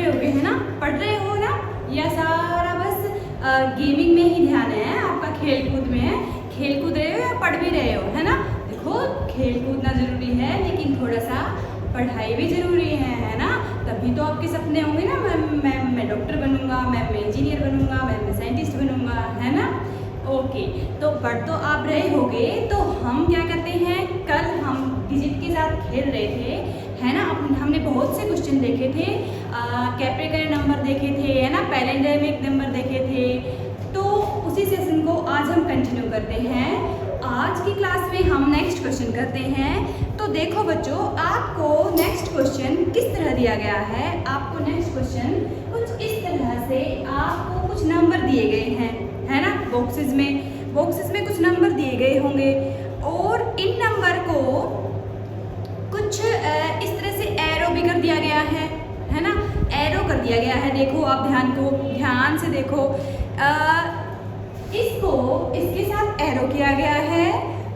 रहे होगे, है ना, पढ़ रहे हो ना, या सारा बस गेमिंग में ही ध्यान है आपका, खेल कूद में है, खेल कूद रहे हो या पढ़ भी रहे हो, है ना। देखो खेल कूदना ज़रूरी है लेकिन थोड़ा सा पढ़ाई भी ज़रूरी है ना, तभी तो आपके सपने होंगे ना, मैं डॉक्टर बनूंगा, मैं इंजीनियर बनूंगा, मैं साइंटिस्ट बनूंगा, है ना। ओके, तो पढ़ तो आप रहे होगे, तो हम क्या करते हैं, कल हम डिजिट के साथ खेल रहे थे, है ना। हमने बहुत से क्वेश्चन देखे थे, कैपिटल नंबर देखे थे, है ना, पैलिंड्रोमिक नंबर देखे थे, तो उसी सेशन को आज हम कंटिन्यू करते हैं। आज की क्लास में हम नेक्स्ट क्वेश्चन करते हैं। तो देखो बच्चों, आपको नेक्स्ट क्वेश्चन किस तरह दिया गया है, आपको नेक्स्ट क्वेश्चन कुछ इस तरह से आपको कुछ नंबर दिए गए हैं, है ना, बॉक्सेस में कुछ नंबर दिए गए होंगे, और इन नंबर को कुछ इस तरह से एरो भी कर दिया गया है ना, एरो कर दिया गया है। देखो आप ध्यान से देखो, इसको इसके साथ एरो किया गया है,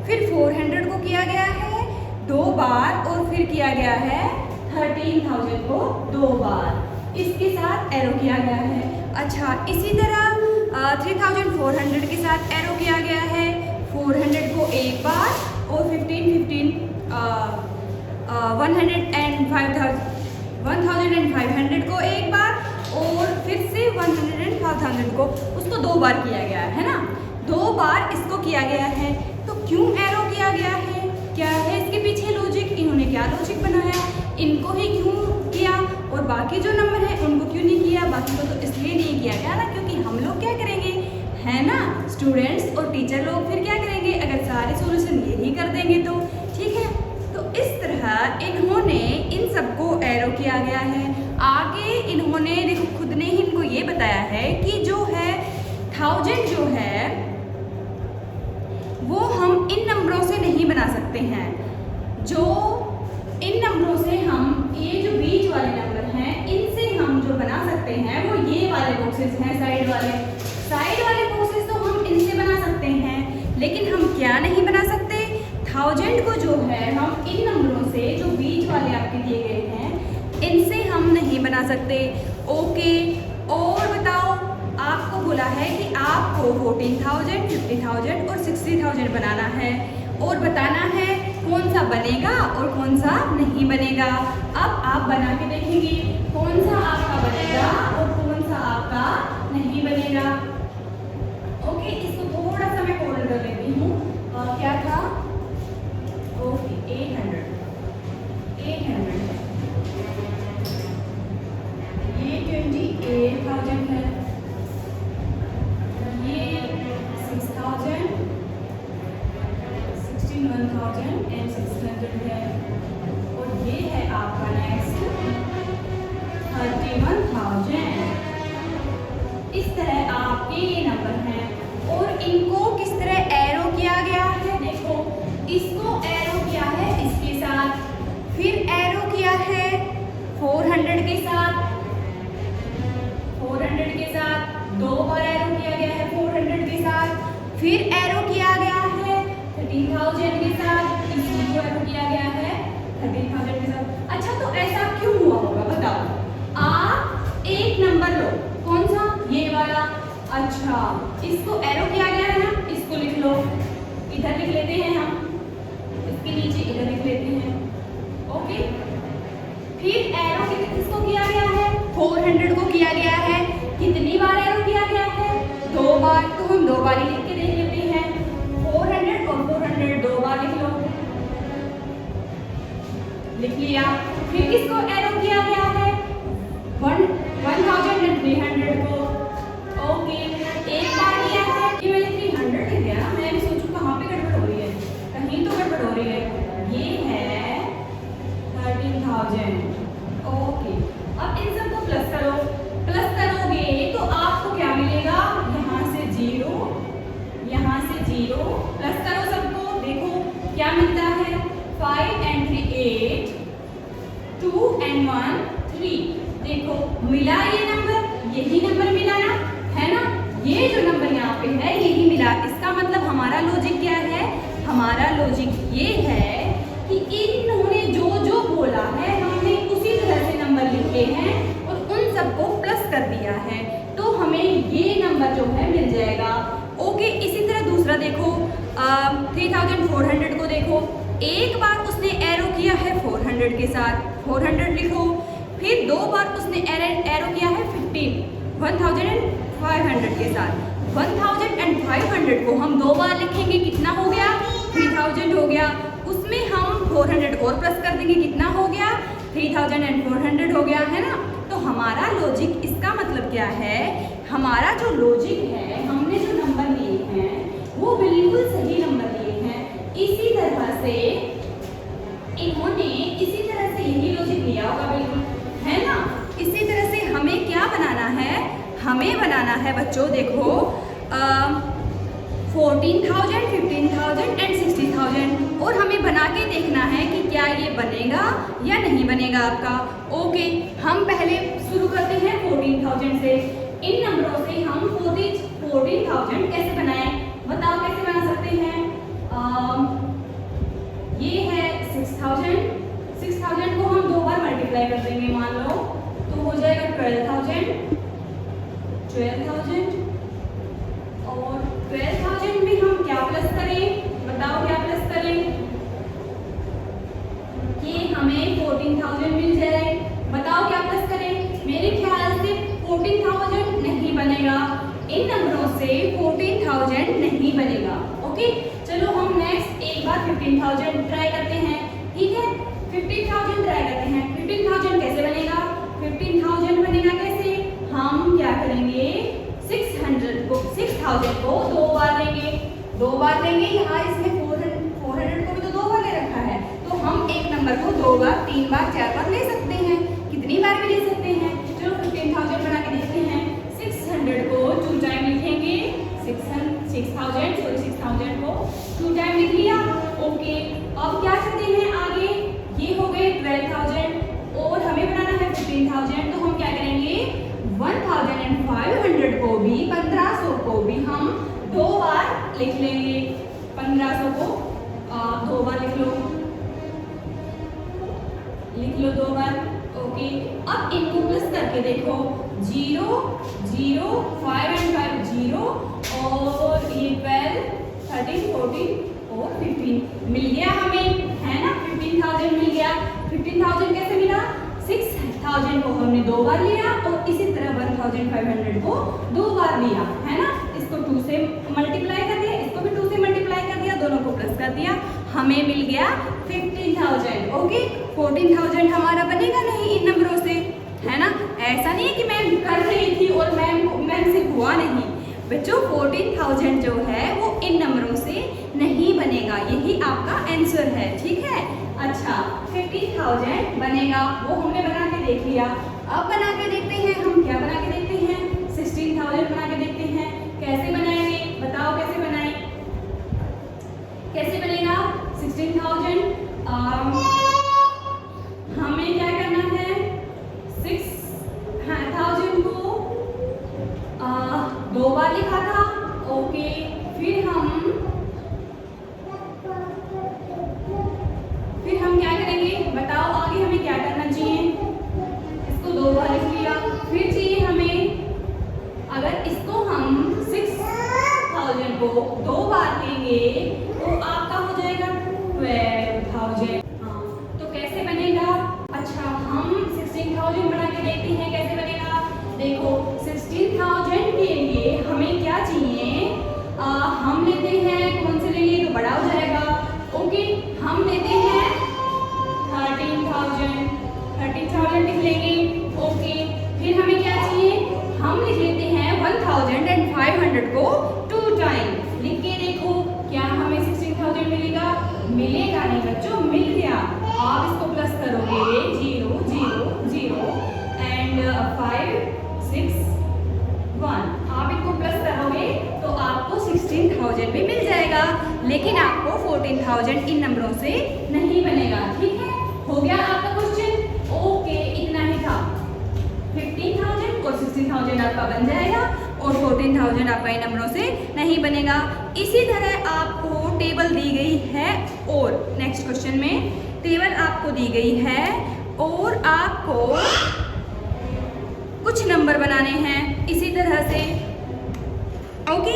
फिर 400 को किया गया है 2 बार, और फिर किया गया है 13,000 को 2 बार, इसके साथ एरो किया गया है। अच्छा, इसी तरह 3,400 के साथ एरो किया गया है, 400 को 1 बार, और 1,500 को 1 बार, और फिर से 105,000 को उसको 2 बार किया गया है ना, 2 बार इसको किया गया है। तो क्यों एरो किया गया है, क्या है इसके पीछे लॉजिक, इन्होंने क्या लॉजिक बनाया, इनको ही क्यों किया और बाकी जो नंबर है उनको क्यों नहीं किया। बाकी को तो इसलिए नहीं किया गया ना, क्योंकि हम लोग क्या करेंगे, है ना, स्टूडेंट्स और टीचर लोग फिर क्या करेंगे, अगर सारे सॉल्यूशन यही कर देंगे तो ठीक है। तो इस तरह इन्होंने इन सबको एरो किया गया है। आगे इन्होंने देखो खुद ने ही इनको ये बताया है कि जो है 1000 जो है वो हम इन नंबरों से नहीं बना सकते हैं, जो इन नंबरों से हम ये जो बीच वाले नंबर हैं इनसे हम जो बना सकते हैं वो ये वाले बॉक्सेस हैं, साइड वाले बॉक्सेस तो हम इनसे बना सकते हैं, लेकिन हम क्या नहीं बना सकते, 1000 को जो है हम इन नंबरों से जो बीच वाले आपके दिए गए हैं इनसे हम नहीं बना सकते। ओके, और बताओ, आपको बोला है कि आपको 14,000, 50,000 और 60,000 बनाना है, और बताना है कौन सा बनेगा और कौन सा नहीं बनेगा। अब आप बना के देखेंगे कौन सा आपका बनेगा और कौन सा आपका नहीं बनेगा। ओके, इसको थोड़ा सा मैं कोड कर लेती हूँ। क्या था, ओके, 800 ये 28,000 है, ये 6,000, 61,600 है, और ये है आपका नेक्स्ट 31,000। इस तरह आपके ये नंबर हैं, और इनको किस तरह एरो किया गया है, देखो इसको एरो किया है इसके साथ, फिर एरो किया है 400 के साथ, 2 बार एरो किया गया है 400 के साथ, फिर एरो किया गया है 13,000 के साथ, इसको एरो किया गया है 13,000 के साथ। अच्छा, तो ऐसा क्यों हुआ होगा बताओ। आप एक नंबर लो, कौन सा, ये वाला, अच्छा इसको एरो किया गया है ना, इसको लिख लो, इधर लिख लेते हैं हम, इसके नीचे इधर लिख लेते हैं। ओके, फिर एरो किसको किया गया है, 400 को किया गया है, कितनी बार एरो किया गया है, 2 बार, तो हम 2 बार ही लिख के देख लेते हैं, 400 और 400 2 बार लिख लो, लिख लिया। फिर किसको एरो किया गया है, 1,300 को, ओके, एक बार किया है, कि मैंने 300 लिख दिया ना, मैं भी सोचूं कहाँ पे गड़बड़ हो रही है, कहीं तो गड़बड़ हो रही है, ये है 13,000। ओके, अब इन सबको प्लस करोगे तो आपको क्या मिलेगा, यहाँ से 0, प्लस करो सबको, देखो क्या मिलता है, 5 and 3 8, 2 and 1 3, देखो मिला ये नंबर, यही नंबर मिला ना, है ना, ये जो नंबर यहाँ पे है यही मिला। इसका मतलब हमारा लॉजिक क्या है, हमारा लॉजिक ये है कि इन्होंने जो जो बोला है हमने उसी तरह से नंबर लिखे हैं और उन सबको प्लस कर दिया है तो हमें ये नंबर जो है मिल जाएगा। ओके, इसी तरह दूसरा देखो 3400 को देखो, एक बार उसने एरो किया है 400 के साथ, 400 लिखो, फिर दो बार उसने एरो किया है 1500 के साथ। 1500 को हम दो बार लिखेंगे, कितना हो गया 3000 हो गया, उसमें हम 400 और प्लस कर देंगे, कितना हो गया 3400 हो गया, है ना। तो हमारा लॉजिक, इसका मतलब क्या है, हमारा जो लॉजिक है, हमने जो नंबर लिए हैं वो बिल्कुल सही नंबर लिए हैं। इसी तरह से इन्होंने इसी तरह से यही लॉजिक लिया होगा, बिल्कुल, है ना। इसी तरह से हमें क्या बनाना है, हमें बनाना है बच्चों, देखो 14,000, 15,000 एंड 60,000, और हमें बना के देखना है कि क्या ये बनेगा या नहीं बनेगा आपका। ओके, हम पहले शुरू करते हैं 14,000 से। इन नंबरों से हम 14,000 कैसे बनाएं, बताओ कैसे बना सकते हैं। ये है 6,000 को हम दो बार मल्टीप्लाई कर देंगे, मान लो, तो हो जाएगा 12,000 और 12,000 में हम क्या प्लस करें, बताओ क्या प्लस करें कि हमें 14,000 मिल जाए, बताओ क्या प्लस करें। मेरे ख्याल से 14,000 नहीं बनेगा, इन नंबरों से 14,000 नहीं बनेगा। ओके, चलो हम नेक्स्ट एक बार 15,000 ट्राई करते हैं, ठीक है। 15,000 ट्राई करते हैं। 15,000 कैसे बनेगा, 15,000 बनेगा कैसे, हम क्या करेंगे 6,000 को दो बार लेंगे, यहाँ इसमें 400 को भी तो दो बार ले रखा है, तो हम एक नंबर को दो बार, तीन बार, चार बार ले सकते हैं, कितनी बार भी ले सकते हैं। चलो 15,000 बना के देखते हैं। 600 को 2 टाइम लिखेंगे, 6,000 को 2 टाइम लिख लिया। ओके, अब क्या करते हैं आगे, ये हो गए 12,000 और हमें बनाना है 15,000, तो हम क्या करेंगे 1,500 को भी, 1500 को भी हम दो बार लिख लेंगे। 1500 को दो बार लिख लो दो बार। ओके, अब इनको प्लस करके देखो, 0, 0, 5 एंड 5 0, और ये 12, 13, 14 और 15 मिल गया हमें, है ना। 15,000 मिल गया। 15,000 कैसे मिला, 6,000 को हमने दो बार लिया और इसी तरह 1,500 को दो बार लिया, है ना। इसको 2 से मल्टीप्लाई कर दिया, इसको भी 2 से मल्टीप्लाई कर दिया, दोनों को प्लस कर दिया, हमें मिल गया 15,000। ओके, 14,000 हमारा बनेगा नहीं इन नंबरों से, है ना। ऐसा नहीं है कि मैं कर रही थी और मैम से हुआ नहीं बच्चों, 14,000 जो है वो इन नंबरों से नहीं बनेगा, यही आपका आंसर है, ठीक है। अच्छा, 15,000 बनेगा, वो हमने बना के देख लिया। अब बना के देखते हैं, हम क्या बना के देखते हैं, 16,000 बना के देखते हैं। कैसे बनाएंगे, बताओ कैसे बनाएं, कैसे बनेगा 16,000। हमें क्या करना है, 6,000 को दो बार लिखा था। ओके, फिर हम क्या करेंगे, बताओ आगे हमें क्या करना चाहिए। इसको दो बार लिख लिया, फिर चाहिए हमें, अगर इसको हम 6,000 को दो बार लेंगे तो आपका हो जाएगा 12,000। हाँ, तो कैसे बनेगा, अच्छा हम 16,000 बना के देखते हैं कैसे बनेगा। देखो 16,000 के लिए हमें क्या चाहिए, हम लेते हैं, कौन से लेंगे तो बड़ा हो जाएगा। ओके, हम लेते हैं 13,000 लिख लेंगे। ओके, फिर हमें क्या चाहिए, हम लिख लेते हैं 1,500 को 2 टाइम, लिख के देखो क्या हमें 16,000 मिलेगा, मिलेगा नहीं बच्चों, मिल गया। आप इसको प्लस करोगे 0, 0, 0 एंड 5, 6, 1, आप इसको प्लस करोगे तो आपको 16,000 भी मिल जाएगा, लेकिन आपको 14,000 इन नंबरों से नहीं बनेगा, ठीक है। हो गया आपका क्वेश्चन। ओके, इतना ही था। 15,000 और 16,000 आपका बन जाएगा और 14,000 आपका इन नंबरों से नहीं बनेगा। इसी तरह आपको टेबल दी गई है, और नेक्स्ट क्वेश्चन में टेबल आपको दी गई है और आपको कुछ नंबर बनाने हैं इसी तरह से। ओके,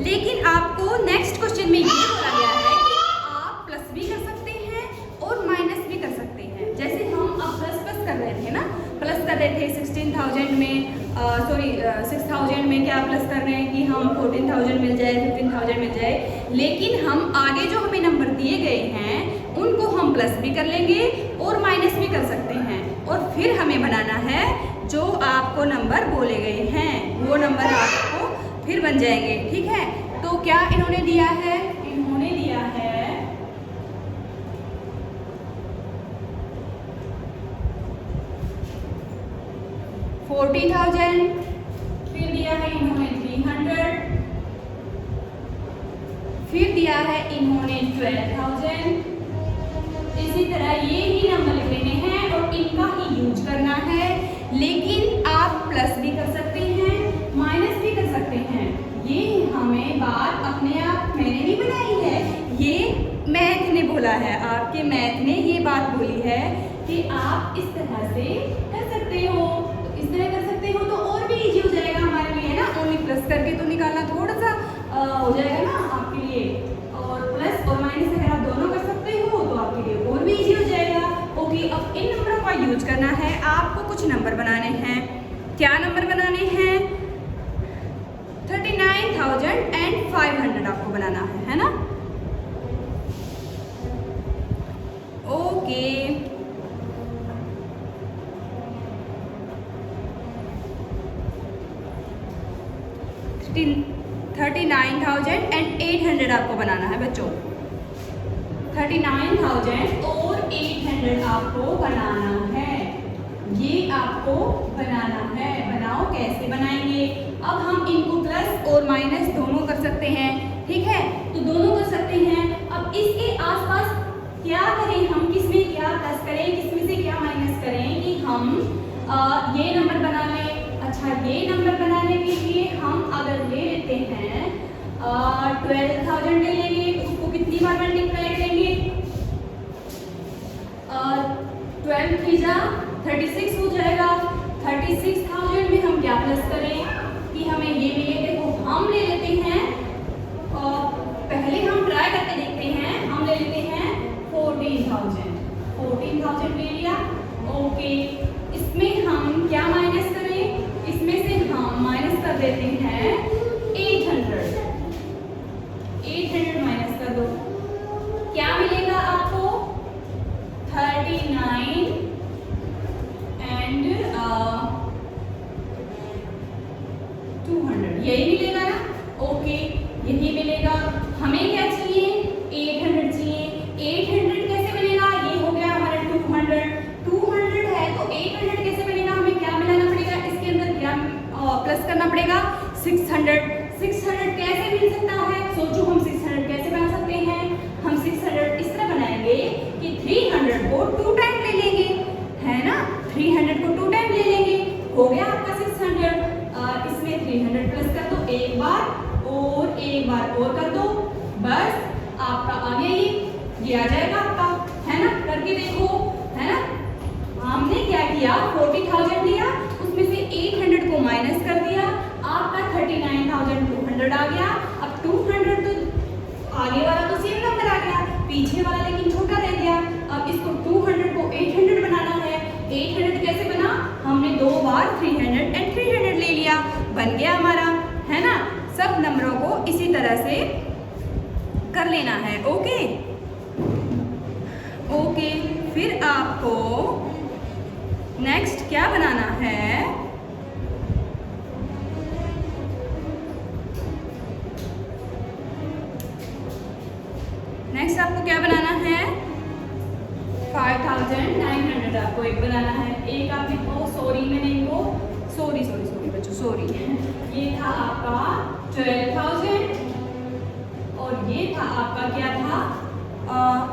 लेकिन आपको नेक्स्ट क्वेश्चन में ये बोला गया है कि आप प्लस भी कर सकते हैं और माइनस भी कर सकते हैं। जैसे हम अब प्लस कर रहे थे ना, प्लस कर रहे थे 16,000 में, 6,000 में क्या प्लस कर रहे हैं कि हम 14,000 मिल जाए, 15,000 मिल जाए। लेकिन हम आगे जो हमें नंबर दिए गए हैं उनको हम प्लस भी कर लेंगे और माइनस भी कर सकते हैं, और फिर हमें बनाना है जो आपको नंबर बोले गए हैं वो नंबर आपको फिर बन जाएंगे। ठीक है, तो क्या इन्होंने दिया है? इन्होंने दिया है 40,000, फिर दिया है इन्होंने 300, फिर दिया है इन्होंने 12,000। इसी तरह ये ही नंबर लिख लेने हैं और इनका ही यूज करना है। लेकिन आप प्लस भी कर सकते हैं, माइनस भी कर सकते हैं। ये हमें बात अपने आप मैंने नहीं बनाई है, ये मैथ ने बोला है, आपके मैथ ने ये बात बोली है कि आप इस तरह से कर सकते हो। तो इस तरह कर सकते हो तो और भी इजी हो जाएगा हमारे लिए, है ना। ओनली प्लस करके तो निकालना थोड़ा सा हो जाएगा ना आपके लिए, और प्लस और माइनस अगर आप दोनों कर सकते हो तो आपके लिए और भी इजी हो जाएगा। ओके, अब इन नंबरों का यूज करना है, आपको कुछ नंबर बनाने हैं। क्या नंबर बनाने हैं? 39,500 आपको बनाना है ना। ओके, $39,800 आपको बनाना है बच्चों। 39,800 आपको बनाना है, ये आपको बनाना है। बनाओ, कैसे बनाएंगे? अब हम इनको प्लस और माइनस दोनों कर सकते हैं। ठीक है, तो दोनों कर सकते हैं। अब इसके आसपास क्या करें हम, किसमें क्या प्लस करें, किसमें से क्या माइनस करें कि हम ये नंबर बना लें। अच्छा, ये नंबर बनाने के लिए हम अगर ले लेते हैं 12,000 ले लेंगे, उसको कितनी बार मल्टीप्लाई करेंगे? 12 3 36 हो जाएगा। 36,000 में हम क्या प्लस करें कि हमें ये मिले? देखो, हम ले लेते हैं, पहले हम ट्राई करके देखते हैं। हम ले लेते हैं 14,000 ले लिया। ओके, इसमें हम क्या माइनस करें? इसमें से हम माइनस कर देते हैं 800 माइनस कर दो, क्या मिलेगा आपको? 39 and 200, यही मिलेगा ना। ओके, यही मिलेगा। हमें क्या चाहिए? 800 चाहिए। 800 कैसे बनेगा? ये हो गया हमारा 200 है, तो 800 कैसे बनेगा? हमें क्या मिलाना पड़ेगा? इसके अंदर क्या प्लस करना पड़ेगा? 600 कैसे मिल सकता है? सोचो, हम 600 कैसे बना सकते हैं? हम 600 इस तरह बनाएंगे कि 300 को 2 टाइम ले लेंगे, है ना। 300 को 2 टाइम ले लेंगे, हो गया आपका 600। इसमें 300 प्लस कर दो, एक बार और कर दो, बस आपका आ गया। ये आ जाएगा आपका, है ना। करके देखो, है ना। हमने क्या किया? 40,000 लिया, उसमें से 800 को माइनस कर दिया, आपका 39,200 आ गया। अब 200 तो आगे वाला तो सेम नंबर आ गया, पीछे वाला लेकिन छोटा रह गया। अब इसको 200 को 800 बनाना है। 800 कैसे बना? हमने 2 बार 300 and 300 ले लिया, बन गया हमारा, है ना। सब नंबरों को इसी तरह से कर लेना है। ओके, फिर आपको नेक्स्ट क्या बनाना है? नेक्स्ट आपको क्या बनाना है? 5,900 आपको एक बनाना है। एक आप लिखो, मैंने इनको सॉरी बच्चों, ये था आपका 12,000 और ये था आपका क्या था?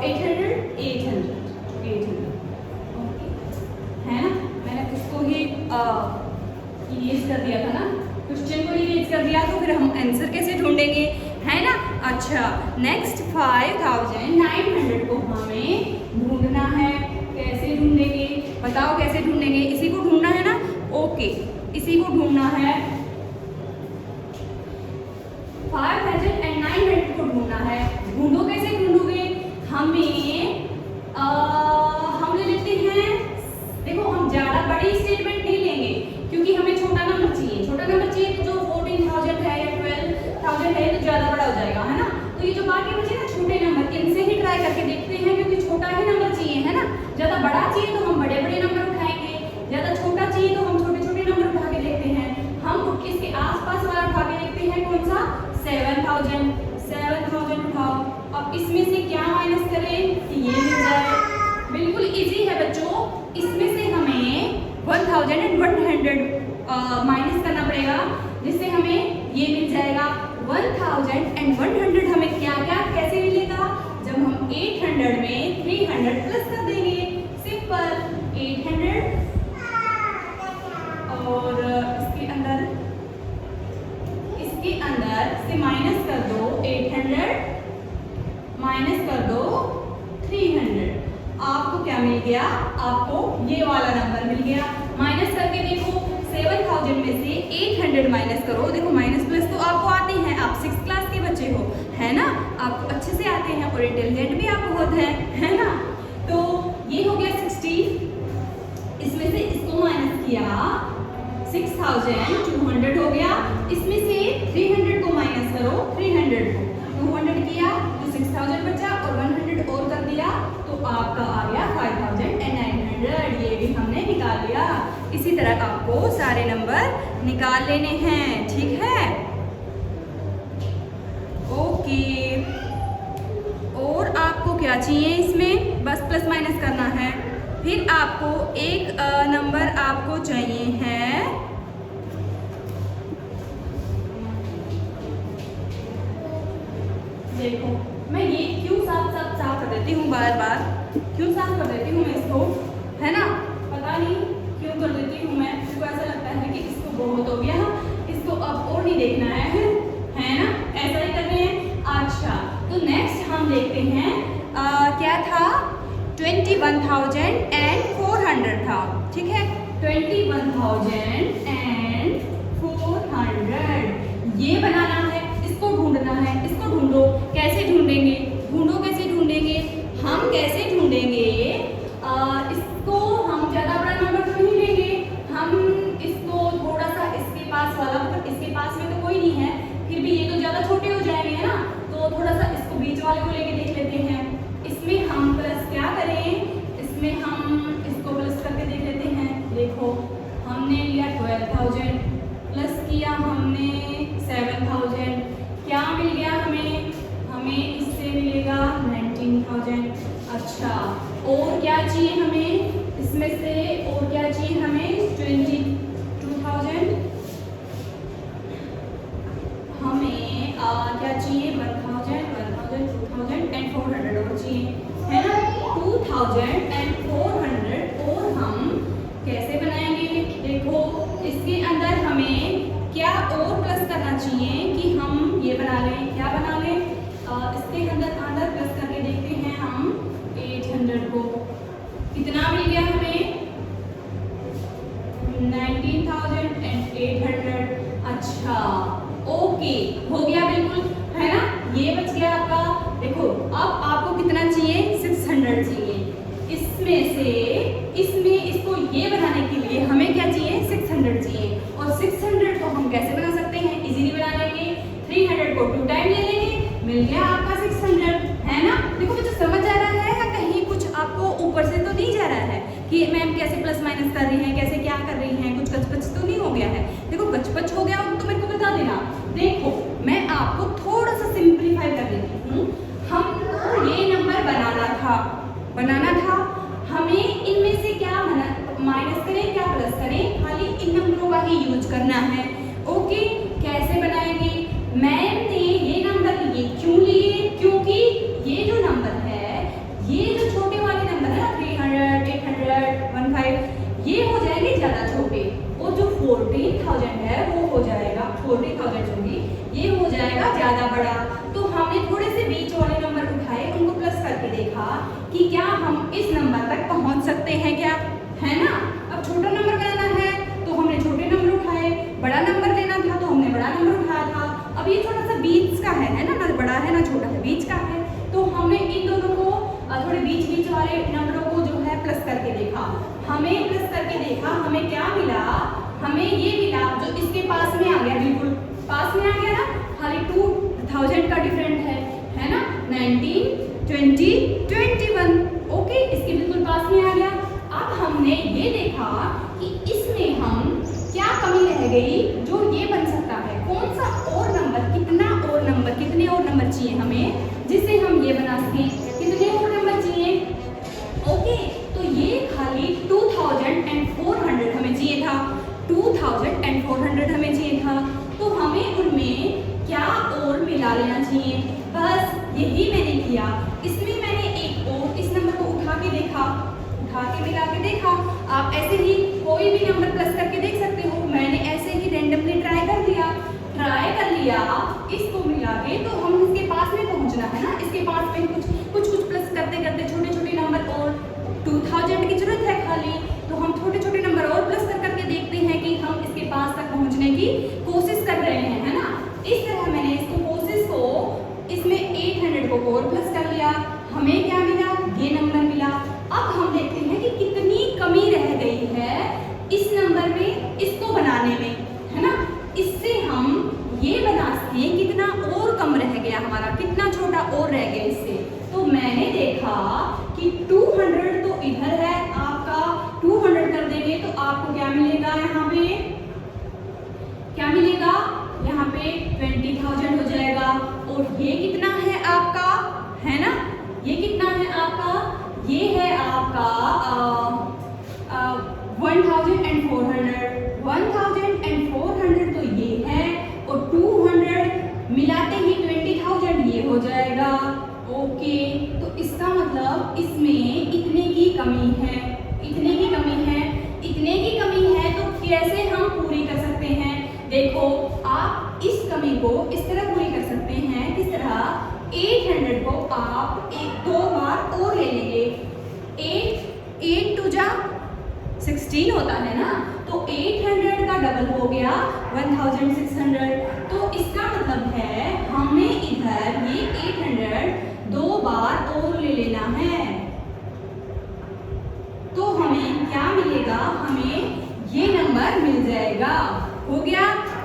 800 ओके, है ना। मैंने उसको ही इरेज कर दिया था ना, क्वेश्चन को इरेज कर दिया, तो फिर हम आंसर कैसे ढूंढेंगे, है ना। अच्छा, नेक्स्ट 5,900 को हमें ढूंढना है। कैसे ढूंढेंगे? बताओ कैसे ढूंढेंगे? इसी को ढूंढना है ना। ओके, इसी को ढूंढना है। 5,900 को ढूंढना है। ढूंढो, कैसे ढूंढोगे? हम ले लेते हैं, देखो हम ज्यादा बड़ी स्टेटमेंट नहीं लेंगे क्योंकि हमें छोटा नंबर चाहिए। छोटा नंबर चाहिए तो जो 14,000 है या 12,000 है तो ज्यादा बड़ा हो जाएगा, है ना। तो ये जो बाकी बचे ना छोटे नंबर, इनसे ही ट्राई करके देखते हैं क्योंकि छोटा ही नंबर चाहिए, है ना। ज्यादा बड़ा चाहिए तो हम बड़े बड़े नंबर उठाएंगे, ज्यादा छोटा चाहिए तो हम छोटे छोटे नंबर उठा के देखते हैं। हम इसके आसपास वाला उठा के देखते हैं, कौन सा? 7,000 उठाओ। अब इसमें से क्या माइनस करें कि ये मिल जाए। बिल्कुल इजी है बच्चों। इसमें से हमें 1,100 माइनस करना पड़ेगा, जिससे हमें ये मिल जाएगा। 1,100 हमें क्या क्या कैसे मिलेगा? जब हम 800 में 300 प्लस कर देंगे। सिंपल 800 और इसके अंदर से माइनस कर दो 800, माइनस कर दो 300। आपको क्या मिल गया? आपको ये वाला नंबर मिल गया। माइनस करके देखो, 7,000 में से 800 माइनस करो। देखो माइनस प्लस तो आपको आते हैं, आप 6th क्लास के बच्चे हो, है ना, आपको अच्छे से आते हैं और इंटेलिजेंट भी आप बहुत है ना। तो ये हो गया 60, इसमें से इसको माइनस किया 6,200 हो गया। इसमें से 300 को माइनस करो, 300 को 200 किया तो 6,000 बचा और 100 और कर दिया तो आपका आ गया 5,900। ये भी हमने निकाल लिया। इसी तरह आपको सारे नंबर निकाल लेने हैं, ठीक है। ओके, और आपको क्या चाहिए? इसमें बस प्लस माइनस करना है। फिर आपको एक नंबर आपको चाहिए है, देखो मैं ये क्यों साफ कर देती हूँ, बार बार क्यों साफ कर देती हूँ मैं इसको, है ना। पता नहीं क्यों कर देती हूँ मैं, मुझको ऐसा लगता है कि इसको बहुत हो गया, इसको अब और नहीं देखना है ना, ऐसा ही कर रहे हैं। अच्छा, तो नेक्स्ट हम देखते हैं क्या था? 21,400 था, ठीक है। 21,400 ये बनाना है, इसको ढूंढना है। इसको ढूंढो, कैसे ढूंढेंगे? हम कैसे ढूंढेंगे? इसको हम ज्यादा बड़ा नंबर तो नहीं लेंगे, हम इसको थोड़ा सा इसके पास वाला, इसके पास में तो कोई नहीं है, फिर भी ये तो ज्यादा छोटे हो जाएंगे, है ना। तो थोड़ा सा इसको बीच वाले को लेके देख लेते हैं। इसमें हम प्लस क्या करें? इसमें हम इसको प्लस करके देख लेते हैं। देखो हमने लिया 12,000, प्लस किया हमने 7,000, क्या मिल गया हमें इससे मिलेगा 19,000। अच्छा, और क्या चाहिए हमें? इसमें से और क्या चाहिए हमें? 22,000। हमें क्या चाहिए? 1,000, 2,000 एंड 400 और चाहिए, है ना। 2,400 और हम कैसे बनाएंगे? देखो इसके अंदर हमें क्या और प्लस करना चाहिए कि हम ये बना लें। क्या बना लें? इसके अंदर प्लस करके देखते हैं हम 800 को। कितना मिल गया हमें? 19,800। अच्छा, ओके, हो गया बिल्कुल, है ना। ये बच गया आपका। देखो अब आपको कितना चाहिए? 600 चाहिए। इसमें इसको ये बनाने के लिए हमें क्या चाहिए? 600 चाहिए। और 600 को हम कैसे बना सकते हैं? इजीली बना लेंगे, 300 को 2 टाइम ले लेंगे, मिल गया आपका 600, है ना। देखो मुझे समझ आ रहा है या कहीं कुछ आपको ऊपर से तो नहीं जा रहा है कि मैम कैसे प्लस माइनस कर रही हैं, कैसे क्या कर रही हैं, कुछ कचपच तो नहीं हो गया है? देखो कचपच हो गया हो तो मेरे को बता देना। देखो मैं आपको थोड़ा सा सिंप्लीफाई कर देती हूँ। हमको ये नंबर बनाना था, हमें इनमें से क्या माइनस करें क्या प्लस करें, खाली इन नंबरों का ही यूज करना है। ओके, कैसे बनाएंगे? मैम ने ये नंबर लिए क्यों लिए? क्योंकि ये जो नंबर है, ये जो छोटे वाले नंबर है 300, 800, 15, ये हो जाएंगे ज्यादा छोटे, और जो 14,000 है वो हो जाएगा 40,000 जो भी, ये हो जाएगा ज्यादा बड़ा। तो हमने थोड़े से बीच वाले नंबर उठाए, उनको प्लस करके देखा कि क्या हम इस नंबर तक पहुंच सकते हैं क्या, है ना। अब छोटा नंबर बनाना है तो हमने छोटे नंबर उठाए, नंबर लेना था तो हमने बड़ा नंबर उठाया था। अब ये थोड़ा सा बीच का है ना बड़ा है ना छोटा है, बीच का है, तो हमने इन दोनों को थोड़े बीच बीच वाले नंबरों को जो है प्लस करके देखा। हमें प्लस करके देखा, हमें क्या मिला, हमें ये मिला जो इसके पास में आ गया, बिल्कुल पास में आ गया ना, खाली 2000 का डिफरेंट है ना, 19, 20, 21। ओके, इसके बिल्कुल पास में आ गया। अब हमने ये देखा कि इसमें हम क्या कमी रह गई जो ये बन सकता है, कौन सा और नंबर, कितने और नंबर चाहिए हमें जिससे हम ये बना सकें, कितने और नंबर चाहिए। ओके, तो ये खाली 2400 हमें चाहिए था, 2400 हमें चाहिए था, तो हमें उनमें क्या और मिला लेना चाहिए, बस यही मैंने किया। इसमें मैंने एक और इस नंबर को उठा के देखा, उठा के मिला के देखा। आप ऐसे ही कोई भी नंबर प्लस करके देख सकते हो, मैंने ऐसे ही रैंडमली ट्राई कर लिया, इसको मिला के, तो हम इसके पास में पहुंचना है ना, इसके पास में कुछ प्लस करते करते छोटे छोटे नंबर, और 2000 की जरूरत है खाली, तो हम छोटे छोटे नंबर और प्लस करके देखते हैं कि हम इसके पास तक पहुंचने की कोशिश कर रहे हैं, है ना। इस तरह मैंने इसको कोशिश को इसमें 800 को और प्लस कर लिया, हमें क्या मिला, ये नंबर मिला। अब हम देखते हैं कि कितनी कमी रह गई है इस नंबर में, इसको बनाने में, है ना। इससे हम ये बना सकते हैं कितना और कम रह गया हमारा, कितना छोटा और रह गया इससे। तो मैंने देखा कि 200 तो इधर है आपका, 200 कर देंगे तो आपको क्या मिलेगा, यहाँ पे क्या मिलेगा, यहाँ पे 20,000 हो जाएगा। और ये कितना है आपका, है ना, ये कितना है आपका, ये है आपका 1400 तो ये है, और 200 मिलाते ही 20,000 ये हो जाएगा। ओके, तो इसका मतलब इसमें इतने की कमी है, इतने की कमी है, इतने की कमी है, तो कैसे हम पूरी कर सकते हैं। देखो, आप इस कमी को इस तरह पूरी कर सकते हैं, किस तरह, 800 को आप दो बार और ले लेंगे, 8 2 जा 16 होता है ना, तो 800 का डबल हो गया 1600। तो इसका मतलब है हमें इधर ये 800 दो बार और ले लेना है, तो हमें क्या मिलेगा, हमें ये नंबर मिल जाएगा। हो गया,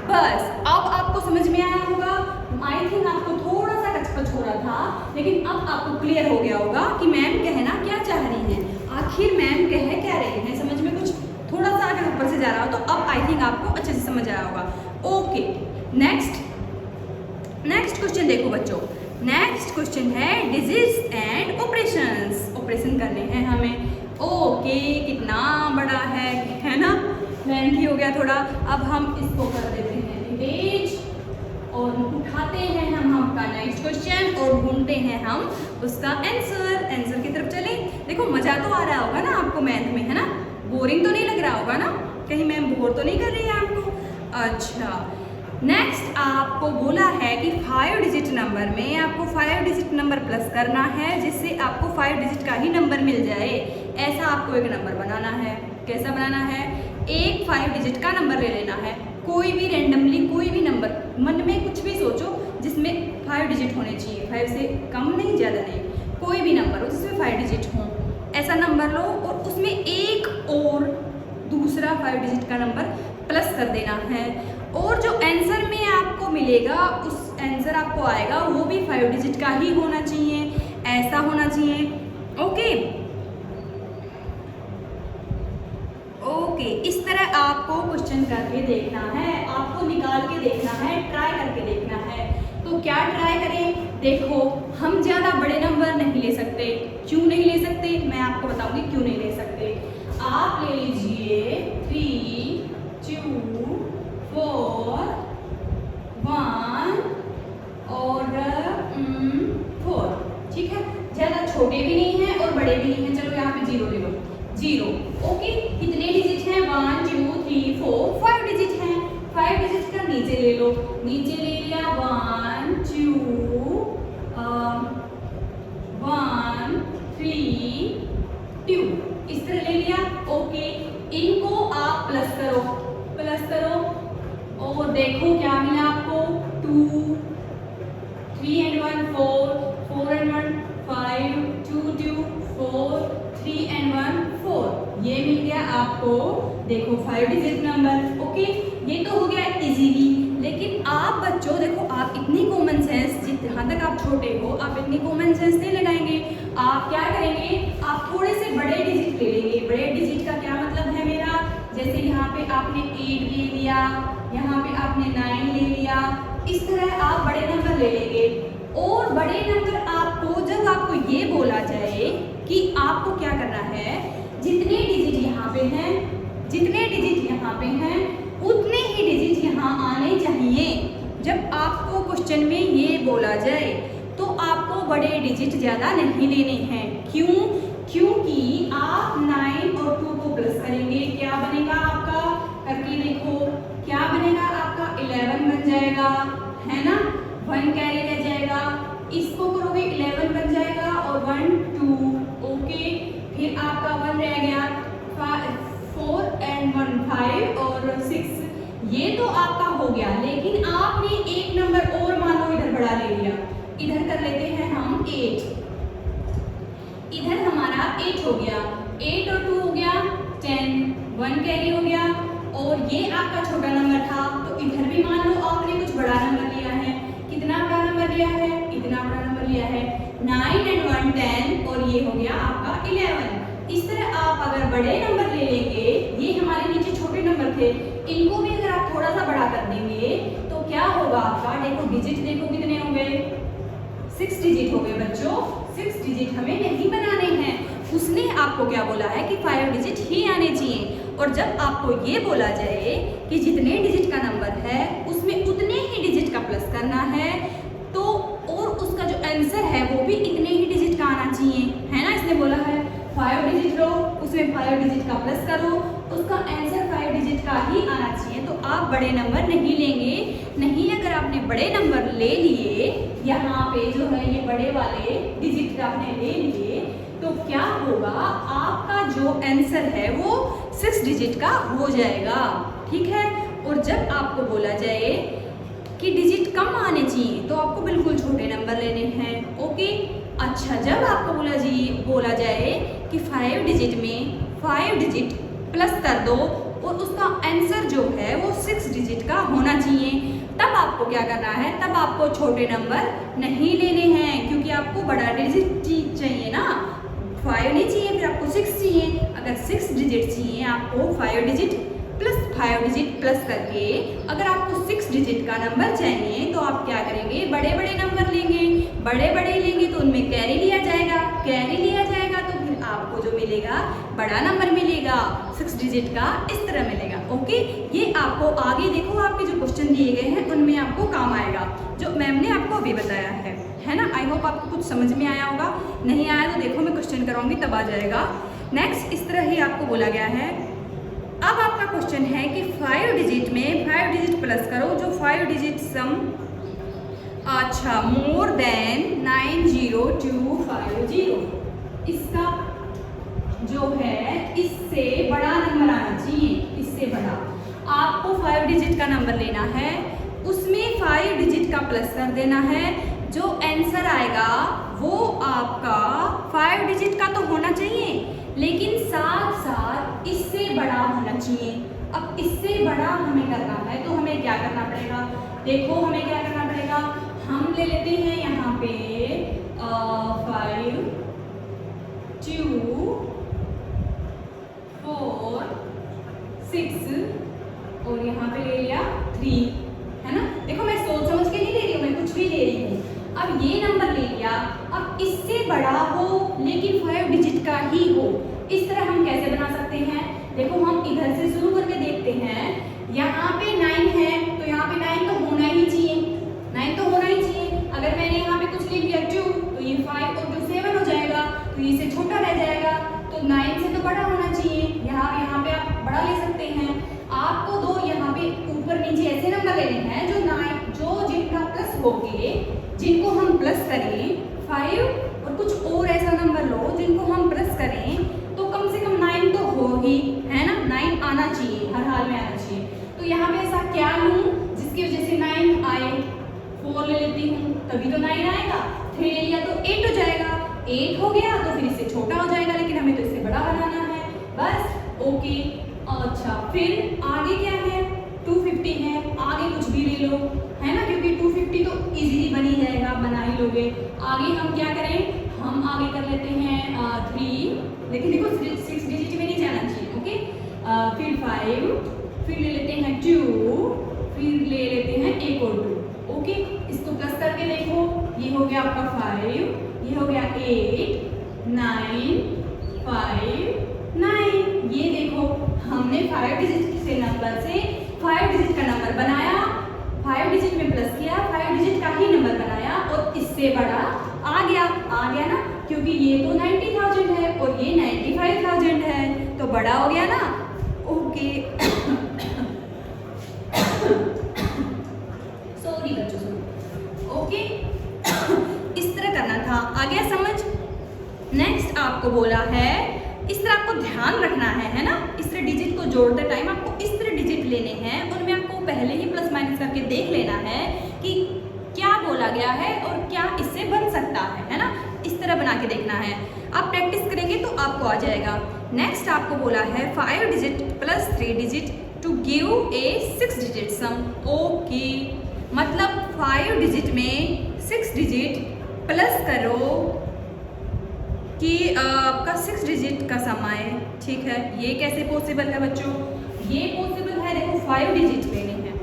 बस अब आपको समझ में आया होगा। आई थिंक आपको थोड़ा सा कचकच हो रहा था, लेकिन अब आपको क्लियर हो गया होगा कि मैम कहना क्या चाह रही हैं, आखिर मैम कह क्या रही हैं। समझ में कुछ थोड़ा सा अगर ऊपर से जा रहा हो तो अब आई थिंक आपको अच्छे से समझ आया होगा। ओके, नेक्स्ट क्वेश्चन देखो बच्चों, नेक्स्ट क्वेश्चन है डिजिट्स एंड ऑपरेशंस, ऑपरेशन करने हैं हमें। ओके, कितना बड़ा है ना, लेंथी हो गया थोड़ा। अब हम इसको कर देते हैं डिटेच और उठाते हैं हम आपका नेक्स्ट क्वेश्चन और ढूंढते हैं हम उसका आंसर की तरफ चले। देखो, मजा तो आ रहा होगा ना आपको मैथ में, है ना, बोरिंग तो नहीं लग रहा होगा ना, कहीं मैम बोर तो नहीं कर रही है आपको। अच्छा, नेक्स्ट आपको बोला है कि 5 डिजिट नंबर में आपको 5 डिजिट नंबर प्लस करना है, जिससे आपको 5 डिजिट का ही नंबर मिल जाए। ऐसा आपको एक नंबर बनाना है। कैसा बनाना है, एक 5 डिजिट का नंबर ले लेना है, कोई भी रैंडमली कोई भी नंबर, मन में कुछ भी सोचो जिसमें 5 डिजिट होने चाहिए, 5 से कम नहीं, ज़्यादा नहीं, कोई भी नंबर हो जिसमें 5 डिजिट हो, ऐसा नंबर लो और उसमें एक और दूसरा 5 डिजिट का नंबर प्लस कर देना है, और जो आंसर में आपको मिलेगा, उस आंसर आपको आएगा वो भी 5 डिजिट का ही होना चाहिए, ऐसा होना चाहिए। ओके, इस तरह आपको क्वेश्चन करके देखना है, आपको निकाल के देखना है, ट्राई करके देखना है। तो क्या ट्राई करें, देखो, हम ज़्यादा बड़े नंबर नहीं ले सकते। क्यों नहीं ले सकते, मैं आपको बताऊंगी क्यों नहीं ले सकते। आप ले लीजिए 3 2 4 1 और 4, ठीक है, ज़्यादा छोटे भी नहीं हैं और बड़े भी नहीं हैं। चलो यहाँ पे 0 ले लो, 0। ओके, कितने डिजिट हैं, 1 2 3 4 5 डिजिट हैं। 5 डिजिट का नीचे ले लो, नीचे ले लिया 1 2 1 3 2, इस तरह ले लिया। ओके, इनको आप प्लस करो, और देखो क्या मिला आपको 2, 3 and 1 4, 4 and 1 5, 2 2 4, 3 and 1 4, ये मिल गया आपको। देखो 5 डिजिट नंबर। ओके, ये तो हो गया इजीली। लेकिन आप बच्चों देखो, आप इतनी कॉमन सेंस जहाँ तक आप छोटे हो, आप इतनी कॉमन सेंस नहीं लगाएंगे। आप क्या करेंगे, आप थोड़े से बड़े डिजिट ले लेंगे। बड़े डिजिट का क्या मतलब है मेरा, जैसे यहाँ पे आपने 8 ले लिया, यहाँ पे आपने 9 ले लिया, इस तरह आप बड़े नंबर ले लेंगे। और बड़े नंबर आपको, जब आपको ये बोला जाए कि आपको क्या करना है, जितने डिजिट यहाँ पे हैं, जितने डिजिट यहाँ पे हैं, उतने ही डिजिट यहाँ आने चाहिए। जब आपको क्वेश्चन में ये बोला जाए तो आपको बड़े डिजिट ज़्यादा नहीं लेने हैं। क्यों? क्योंकि आप 9 और 2 को प्लस करेंगे, क्या बनेगा आपका, करके देखो क्या बनेगा आपका, 11 बन जाएगा, है ना। 1 कैरी रह जाएगा, इसको करोगे 11 बन जाएगा, और 1 2, ओके। फिर आपका 1 रह गया, 4 and 1 5 और 6, ये तो आपका हो गया। लेकिन आपने एक नंबर और मान लो इधर बड़ा ले लिया, इधर कर लेते हैं हम 8, इधर हमारा 8 हो गया, 8 और 2 हो गया 10, 1 कैरी हो गया, और ये आपका छोटा नंबर था, तो इधर भी मान लो आपने कुछ बड़ा नंबर लिया है। कितना बड़ा नंबर लिया है, इतना बड़ा नंबर लिया है, 9 and 1 10, और ये हो गया आपका 11। इस तरह आप अगर बड़े नंबर ले लेंगे, ये हमारे नीचे छोटे नंबर थे, इनको भी अगर आप थोड़ा सा बड़ा कर देंगे तो क्या होगा आपका, देखो डिजिट देखो कितने हो गए, 6 डिजिट हो गए बच्चों। 6 डिजिट हमें नहीं बनाने हैं। उसने आपको क्या बोला है कि 5 डिजिट ही आने चाहिए। और जब आपको ये बोला जाए कि जितने डिजिट का नंबर है उसमें उतने ही डिजिट का प्लस करना है, तो और उसका जो आंसर है वो भी इतने ही डिजिट का आना चाहिए, है ना। इसने बोला है 5 डिजिट लो, उसमें 5 डिजिट का प्लस करो, उसका आंसर 5 डिजिट का ही आना चाहिए। तो आप बड़े नंबर नहीं लेंगे। नहीं, अगर आपने बड़े नंबर ले लिए, यहाँ पे जो है ये बड़े वाले डिजिट आपने ले लिए, तो क्या होगा, आपका जो आंसर है वो 6 डिजिट का हो जाएगा, ठीक है। और जब आपको बोला जाए कि डिजिट कम आने चाहिए, तो आपको बिल्कुल छोटे नंबर लेने हैं, ओके। अच्छा, जब आपको बोला जाए कि 5 डिजिट में 5 डिजिट प्लस कर दो और उसका आंसर जो है वो 6 डिजिट का होना चाहिए, तब आपको क्या करना है, तब आपको छोटे नंबर नहीं लेने हैं, क्योंकि आपको बड़ा डिजिट चाहिए ना। 5 नहीं चाहिए, फिर आपको 6 चाहिए। अगर 6 डिजिट चाहिए आपको, 5 डिजिट प्लस 5 डिजिट प्लस करके अगर आपको 6 डिजिट का नंबर चाहिए, तो आप क्या करेंगे, बड़े बड़े नंबर लेंगे। बड़े बड़े लेंगे तो उनमें कैरी लिया जाएगा, कैरी लिया जाएगा तो फिर आपको जो मिलेगा बड़ा नंबर मिलेगा, 6 डिजिट का, इस तरह मिलेगा, ओके। ये आपको आगे देखो, आपके जो क्वेश्चन दिए गए हैं उनमें आपको काम आएगा, जो मैम ने आपको अभी बताया है ना। आई होप आपको कुछ समझ में आया होगा। नहीं आया तो देखो मैं क्वेश्चन कराऊंगी तब आ जाएगा। नेक्स्ट, इस तरह ही आपको बोला गया है। अब आपका क्वेश्चन है कि 5 डिजिट में 5 डिजिट प्लस करो, जो 5 डिजिट सम, अच्छा, मोर देन 90250, इसका जो है इससे बड़ा नंबर आना चाहिए, इससे बड़ा। आपको 5 डिजिट का नंबर लेना है, उसमें 5 डिजिट का प्लस कर देना है, जो आंसर आएगा वो आपका 5 डिजिट का तो होना चाहिए, लेकिन साथ साथ इससे बड़ा होना चाहिए। अब इससे बड़ा हमें करना है तो हमें क्या करना पड़ेगा, देखो हमें क्या करना पड़ेगा, हम ले लेते हैं यहाँ पे 5 2 4 6 और यहाँ पे ले लिया 3, है ना। देखो मैं सोच समझ के नहीं ले रही हूँ, मैं कुछ भी ले रही हूँ। अब ये नंबर ले लिया, अब इससे बड़ा हो लेकिन 5 डिजिट का ही हो, इस तरह हम कैसे बना सकते हैं, देखो हम इधर से शुरू करके देखते हैं। यहाँ पे 9 है तो यहाँ पे 9 तो होना ही चाहिए, 9 तो होना ही चाहिए। अगर मैंने यहाँ पे कुछ ले लिया 2, तो ये 5 और 2 7 हो जाएगा, तो ये से छोटा रह जाएगा, तो 9 से तो बड़ा होना चाहिए। यहाँ पे आप बड़ा ले सकते हैं। आपको दो यहाँ पे ऊपर नीचे ऐसे नंबर लेने हैं जो जिनका प्लस हो गए, जिनको हम प्लस करें 5 और कुछ और ऐसा नंबर लो जिनको हम प्लस करें तो कम से कम 9 तो हो ही, है ना। 9 आना चाहिए, हर हाल में आना चाहिए। तो यहाँ पे ऐसा क्या लूँ इसकी वजह से 9 आए, 4 ले लेती हूँ तभी तो 9 आएगा, 3 ले लिया तो 8 हो जाएगा, 8 हो गया तो फिर इससे छोटा हो जाएगा, लेकिन हमें तो इससे बड़ा बनाना है, बस ओके। अच्छा फिर आगे क्या है, 250 है, आगे कुछ भी ले लो, है ना, क्योंकि 250 तो इजीली बन ही जाएगा, बना ही लोगे। आगे हम क्या करें, हम आगे कर लेते हैं 3, लेकिन देखो 6 डिजिट में नहीं जाना चाहिए, ओके। फिर 5, फिर ले लेते हैं 2, फिर ले लेते हैं एक और 2, ओके। इसको प्लस करके देखो, ये हो गया आपका 5, ये हो गया 8, 9, 5, 9। ये देखो हमने 5 डिजिट से नंबर से 5 डिजिट का नंबर बनाया, 5 डिजिट में प्लस किया, 5 डिजिट का ही नंबर बनाया और इससे बड़ा आ गया ना, क्योंकि ये तो 90,000 है और ये 95,000 है, तो बड़ा हो गया ना, ओके। सॉरी बच्चों, सॉरी, ओके। इस तरह करना था, आ गया समझ। नेक्स्ट आपको बोला है, इस तरह आपको ध्यान रखना है ना, इस तरह डिजिट को जोड़ते टाइम आपको इस तरह डिजिट लेने हैं, उनमें आपको पहले ही प्लस माइनस करके देख लेना है कि क्या बोला गया है और क्या इससे बन सकता है ना, इस तरह बना के देखना है। आप प्रैक्टिस करेंगे तो आपको आ जाएगा। नेक्स्ट आपको बोला है 5 digit plus 3 digit to give a 6 digit sum, okay. मतलब 5 डिजिट में 6 डिजिट प्लस करो कि आपका 6 डिजिट का सम आए, ठीक है। ये कैसे पॉसिबल है बच्चों, ये पॉसिबल है, देखो 5 डिजिट लेने हैं,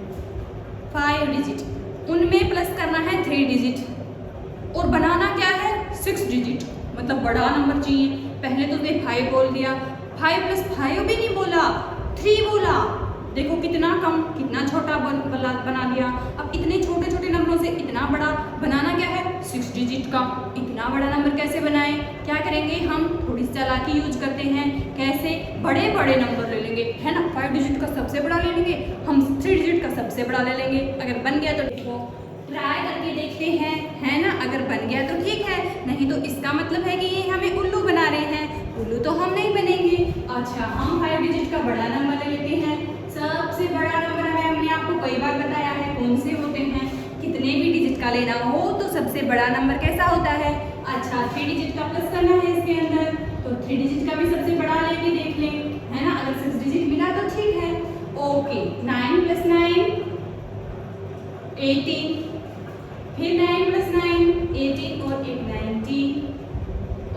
5 डिजिट, उनमें प्लस करना है 3 डिजिट और बनाना क्या है 6 डिजिट, मतलब बड़ा नंबर चाहिए। पहले तो उसने 5 बोल दिया, 5 + 5 भी नहीं बोला, 3 बोला, देखो कितना कम, कितना छोटा बना दिया। अब इतने छोटे छोटे नंबरों से इतना बड़ा बनाना क्या है 6 डिजिट का, इतना बड़ा नंबर कैसे बनाएं, क्या करेंगे हम, थोड़ी चालाकी यूज करते हैं, कैसे, बड़े बड़े नंबर ले लेंगे, है ना। 5 डिजिट का सबसे बड़ा ले लेंगे, हम 3 डिजिट का सबसे बड़ा ले लेंगे, अगर बन गया तो देखो ट्राई करके देखते हैं, है ना, अगर बन गया तो ठीक है, नहीं तो इसका मतलब है कि ये हमें उल्लू बना रहे हैं, उल्लू तो हम नहीं बनेंगे। अच्छा हम 5 डिजिट का बड़ा नंबर ले लेते हैं, सबसे बड़ा नंबर हमें, हमने आपको कई बार बताया है कौन से होते हैं, कितने भी डिजिट का लेना हो तो सबसे बड़ा नंबर कैसा होता है, अच्छा 3 डिजिट का प्लस करना है इसके अंदर, तो 3 डिजिट का भी सबसे बड़ा लेके देख लें, है ना, अगर 6 डिजिट मिला तो ठीक है, ओके। 9 + 9 18, फिर 9 + 9 18 और 1 90,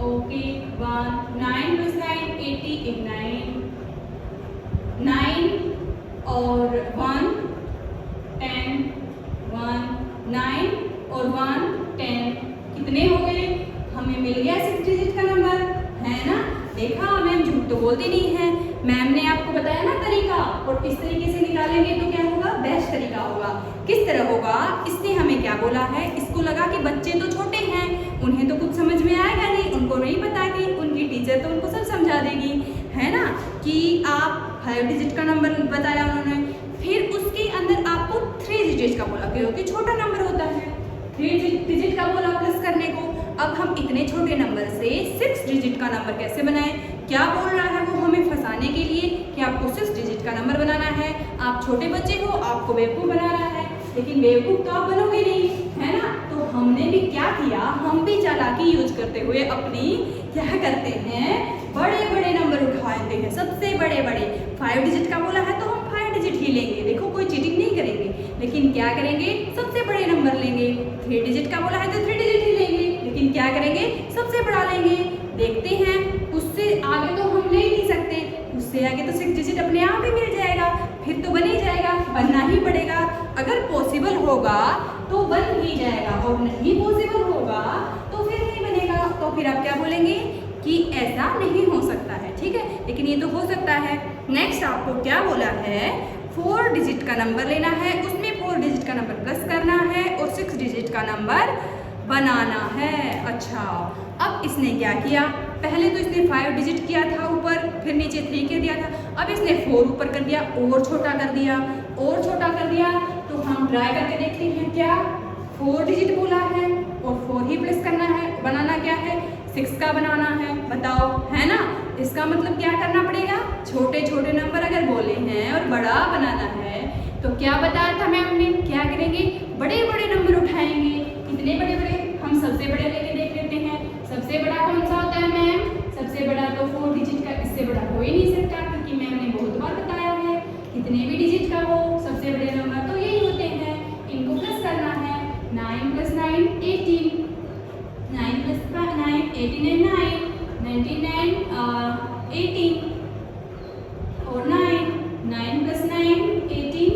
ओके। 1 9 + 9 80, 1 9 9 और 1 10, 1 9 और 1 10, कितने हो गए, हमें मिल गया 6 डिजिट का नंबर, है ना। देखा मैम झूठ तो बोलती नहीं है, मैम ने आपको बताया ना तरीका, और इस तरीके से निकालेंगे तो क्या होगा, बेस्ट तरीका होगा। किस तरह होगा, इसने हमें क्या बोला है, इसको लगा कि बच्चे तो छोटे हैं, उन्हें तो कुछ समझ में आएगा नहीं, उनको नहीं पता कि उनकी टीचर तो उनको सब समझा देगी, है ना, कि आप 5 डिजिट का नंबर बताया उन्होंने, फिर उसके अंदर आपको 3 डिजिट का बोला, क्योंकि छोटा नंबर होता है, 3 डिजिट का बोला प्लस करने को। अब हम इतने छोटे नंबर से 6 डिजिट का नंबर कैसे बनाएं, क्या बोल रहा है वो हमें फंसाने के लिए कि आपको 6 डिजिट का नंबर बनाना है, आप छोटे बच्चे हो, आपको बेवकूफ़ बना रहा है, लेकिन बेवकूफ़ तो आप बनोगे नहीं, है ना। तो हमने भी क्या किया, हम भी चालाकी यूज करते हुए अपनी क्या करते हैं, बड़े बड़े नंबर उठाते हैं, सबसे बड़े बड़े। 5 डिजिट का बोला है तो हम 5 डिजिट ही लेंगे, देखो कोई चीटिंग नहीं करेंगे, लेकिन क्या करेंगे, सबसे बड़े नंबर लेंगे। 3 डिजिट का बोला है तो 3 डिजिट ही लेंगे, लेकिन क्या करेंगे, सबसे बड़ा लेंगे। देखते हैं उससे आगे तो हम ले ही नहीं सकते, उससे आगे तो 6 डिजिट अपने आप ही मिल जाएगा, फिर तो बन ही जाएगा, बनना ही पड़ेगा। अगर पॉसिबल होगा तो बन ही जाएगा, और नहीं पॉसिबल होगा तो फिर नहीं बनेगा, तो फिर आप क्या बोलेंगे कि ऐसा नहीं हो सकता है, ठीक है, लेकिन ये तो हो सकता है। नेक्स्ट आपको क्या बोला है, 4 डिजिट का नंबर लेना है, उसमें 4 डिजिट का नंबर प्लस करना है और 6 डिजिट का नंबर बनाना है। अच्छा अब इसने क्या किया, पहले तो इसने 5 डिजिट किया था ऊपर, फिर नीचे 3 कर दिया था, अब इसने 4 ऊपर कर दिया, और छोटा कर दिया, और छोटा कर दिया। तो हम ट्राई करके देखते हैं, क्या 4 डिजिट बोला है और 4 ही प्लस करना है, बनाना क्या है, 6 का बनाना है, बताओ, है ना। इसका मतलब क्या करना पड़ेगा, छोटे छोटे नंबर अगर बोले हैं और बड़ा बनाना है, तो क्या बताया था मैम ने, क्या बड़े बड़े नंबर उठाएंगे। कितने बड़े बड़े, हम सबसे बड़े लेके देख लेते हैं। सबसे बड़ा कौन सा होता है मैम? सबसे बड़ा तो 4 डिजिट का, इससे बड़ा हो ही नहीं सकता, क्योंकि मैम ने बहुत बार बताया है कितने भी डिजिट का हो सबसे बड़े नंबर तो यही होते हैं। इनको प्लस करना है। 9 + 9 18, 9 + 9 18 and 9 99 18 और 9 + 9 18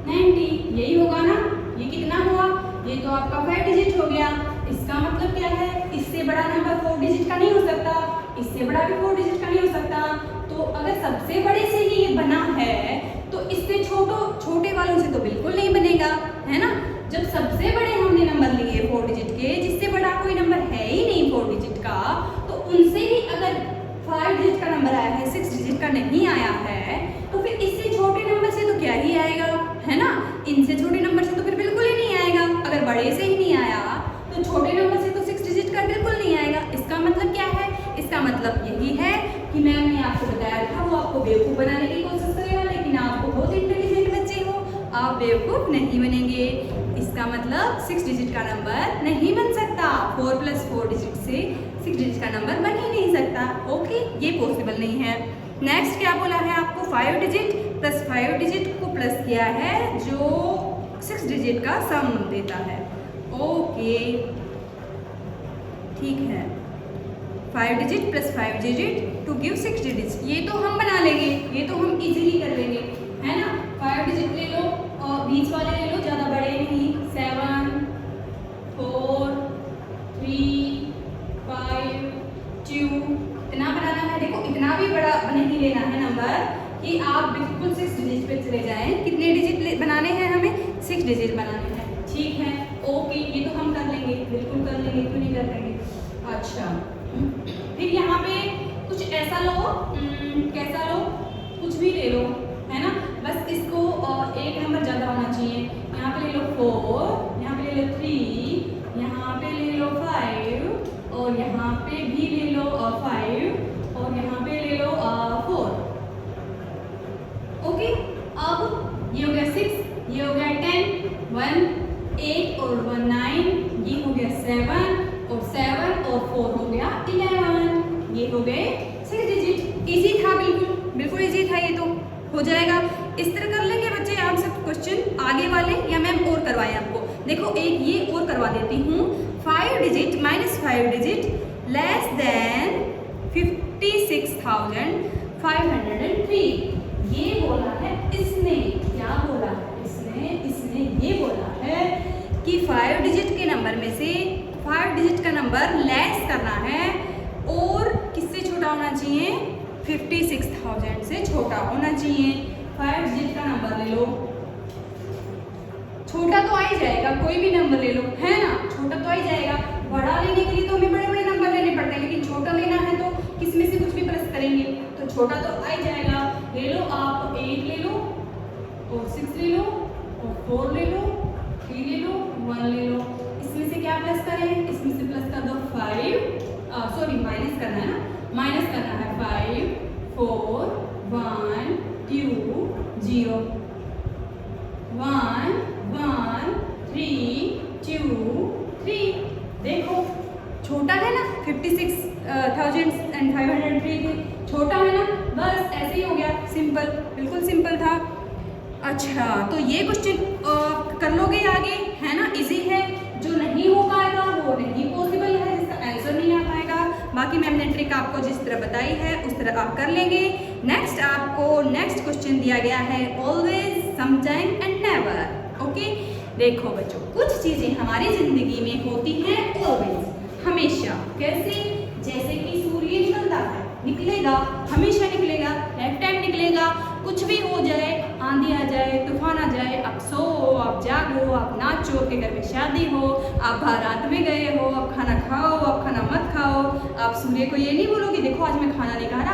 90, यही होगा ना। ये कितना हुआ? ये तो आपका 5 डिजिट हो गया। इसका मतलब क्या है? इससे बड़ा नंबर 4 डिजिट का नहीं हो सकता, इससे बड़ा भी 4 डिजिट का नहीं हो सकता। तो अगर सबसे बड़े से ही ये बना है तो इससे छोटे वालों से तो बिल्कुल नहीं बनेगा, है ना। जब सबसे बड़े हमने नंबर लिए 4 डिजिट के, जिससे बड़ा कोई नंबर है ही नहीं 4 डिजिट का, तो उनसे ही अगर 5 डिजिट का नंबर आया है, 6 डिजिट का नहीं आया है, तो फिर इससे छोटे नंबर से तो क्या ही आएगा, है ना। इनसे छोटे नंबर से तो फिर बिल्कुल ही नहीं आएगा। अगर बड़े से ही नहीं आया तो छोटे नंबर से तो 6 डिजिट का बिल्कुल नहीं आएगा। इसका मतलब क्या है? इसका मतलब यही है कि मैम ने आपको बताया था, वो आपको बेवकूफ़ बनाने की कोशिश करेगा, लेकिन आप बहुत इंटेलिजेंट बच्चे हो, आप बेवकूफ़ नहीं बनेंगे। इसका मतलब 6 डिजिट का नंबर नहीं बन सकता। 4 + 4 डिजिट से 6 डिजिट का नंबर बन ही नहीं सकता। ओके, ये पॉसिबल नहीं है। नेक्स्ट क्या बोला है आपको? 5 डिजिट + 5 डिजिट को प्लस किया है, जो 6 डिजिट का सम देता है। ओके, ठीक है। 5 digit + 5 digit to give 6 digit, ये तो हम बना लेंगे, ये तो हम इजीली कर लेंगे, है ना। 5 डिजिट ले लो और बीच वाले ले लो, ज़्यादा बड़े नहीं। 7 4 3 5 2, इतना बनाना है। देखो इतना भी बड़ा नहीं लेना है नंबर कि आप बिल्कुल 6 डिजिट पे चले जाएं। कितने डिजिट बनाने हैं हमें? 6 डिजिट बनाने हैं। ठीक है, ओके, ये तो हम कर लेंगे, बिल्कुल कर लेंगे, क्यों नहीं कर लेंगे। अच्छा, फिर यहाँ पे कुछ ऐसा लो, कैसा लो, कुछ भी ले लो, है ना। बस इसको एक नंबर ज़्यादा होना चाहिए। यहाँ पे ले लो 4, यहाँ पे ले लो 3, यहाँ पे ले लो 5 और यहाँ पे भी ले लो 5 और यहाँ पे ले लो 4। ओके, अब ये हो गया 6, ये हो गया 10, 1 8 और 1 9, ये हो गया 7 और 4 हो गया 11। ये हो गए 6 डिजिट। इजी था, बिल्कुल इजी था, ये तो हो जाएगा। इस तरह कर लेंगे बच्चे आप सब क्वेश्चन आगे वाले, या मैम और करवाएं आपको। देखो एक ये और करवा देती हूँ। 5 डिजिट - 5 डिजिट लेस देन 56,503। ये बोला है इसने, क्या बोला है इसने ये बोला है कि 5 डिजिट के नंबर में से 5 डिजिट का नंबर लेस करना है और किससे छोटा होना चाहिए? 56,000 से छोटा होना चाहिए। 5 डिजिट का नंबर ले लो, छोटा तो आ ही जाएगा, कोई भी नंबर ले लो, है ना, छोटा तो आ ही जाएगा। बड़ा लेने के लिए तो हमें बड़े बड़े नंबर लेने पड़ते हैं, लेकिन छोटा लेना है तो किसमें से कुछ भी प्लस करेंगे, तो छोटा तो आ ही जाएगा। ले लो आप 8 ले लो और 6 ले लो और 4 ले लो, 3 ले लो, 1 ले लो। इसमें से क्या प्लस करें? इसमें से प्लस कर दो 5, सॉरी माइनस करना है ना, माइनस करना है 5 4 1 2 0 1 1 3 2 3। देखो छोटा है ना, 56,503 छोटा है ना, बस ऐसे ही हो गया, सिंपल, बिल्कुल सिंपल था। अच्छा, तो ये क्वेश्चन कर लोगे आगे, है ना, इजी है। जो नहीं हो पाएगा वो नहीं पॉसिबल है, जिसका आंसर नहीं आ पाएगा। बाकी मैम ने ट्रिक आपको जिस तरह बताई है उस तरह आप कर लेंगे। नेक्स्ट आपको नेक्स्ट क्वेश्चन दिया गया है, always, sometime and never. Okay, देखो बच्चों, कुछ चीज़ें हमारी ज़िंदगी में होती हैं ऑलवेज, हमेशा। कैसे? जैसे कि सूर्य निकलता है, निकलेगा, हमेशा निकलेगा, लाइफ टाइम निकलेगा। कुछ भी हो जाए, आंधी आ जाए, तूफान आ जाए, आप सो, आप जागो, आप नाचो, आपके घर में शादी हो, आप बारात में गए हो, आप खाना खाओ, आप खाना मत खाओ, आप सूर्य को ये नहीं बोलोगे देखो आज मैं खाना नहीं खा रहा,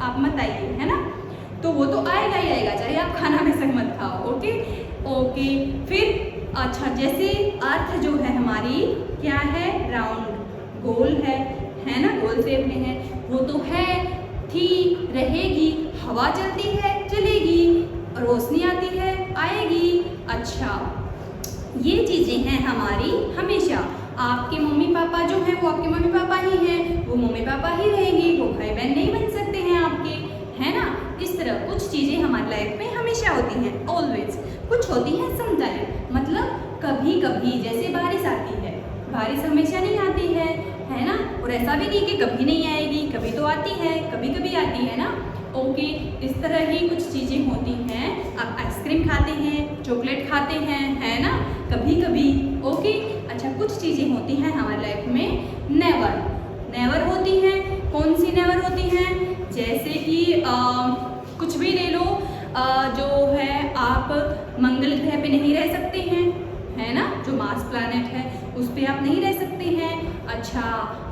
आप मत आइए, है ना, तो वो तो आएगा ही आएगा, चाहे आप खाना में से मत खाओ। Okay okay. फिर अच्छा, जैसे अर्थ जो है हमारी क्या है, राउंड, गोल है ना, गोल शेप में है, वो तो है, थी, रहेगी, हवा चलती है, चलेगी, रोशनी आती है, आएगी। अच्छा, ये चीज़ें हैं हमारी हमेशा। आपके मम्मी पापा जो हैं वो आपके मम्मी पापा ही हैं, वो मम्मी पापा ही रहेंगी, वो भाई बहन नहीं बन सकते हैं आपके, है ना। इस तरह कुछ चीज़ें हमारी लाइफ में हमेशा होती हैं, ऑलवेज। कुछ होती हैं समटाइम, मतलब कभी कभी, जैसे बारिश आती है, बारिश हमेशा नहीं आती है ना। और ऐसा भी नहीं कि कभी नहीं आएगी, कभी तो आती है, कभी कभी आती है ना। ओके, इस तरह ही कुछ चीज़ें होती हैं। आप आइसक्रीम खाते हैं, चॉकलेट खाते हैं, है ना, कभी कभी। ओके, अच्छा, कुछ चीज़ें होती हैं हमारी लाइफ में नेवर, नेवर होती हैं। कौन सी नेवर होती हैं? जैसे कि कुछ भी ले लो, जो है आप मंगल ग्रह पे नहीं रह सकते हैं, है ना, जो मार्स प्लैनेट है उस पे आप नहीं रह सकते हैं। अच्छा,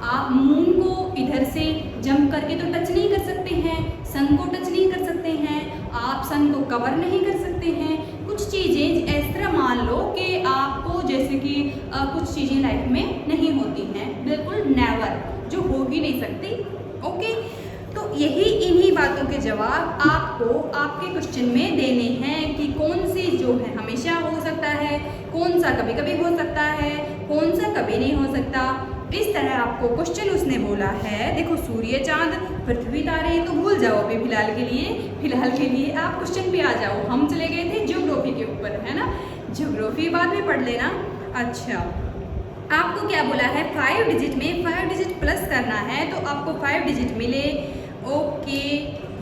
आप मून को इधर से जंप करके तो टच नहीं कर सकते हैं, सन को टच नहीं कर सकते हैं, आप सन को कवर नहीं कर सकते हैं। कुछ चीज़ें इस तरह मान लो कि आपको, जैसे कि कुछ चीज़ें लाइफ में नहीं होती हैं, बिल्कुल नेवर, जो हो ही नहीं सकती। ओके, तो यही इन्हीं बातों के जवाब आपको आपके क्वेश्चन में देने हैं कि कौन सी जो है हमेशा हो सकता है, कौन सा कभी कभी हो सकता है, कौन सा कभी नहीं हो सकता। इस तरह आपको क्वेश्चन उसने बोला है। देखो, सूर्य, चांद, पृथ्वी, तारे तो भूल जाओ अभी फिलहाल के लिए आप क्वेश्चन पे आ जाओ। हम चले गए थे ज्योग्राफी के ऊपर, है ना, ज्योग्राफी बाद में पढ़ लेना। अच्छा, आपको क्या बोला है? 5 डिजिट में 5 डिजिट प्लस करना है तो आपको 5 डिजिट मिले। ओके,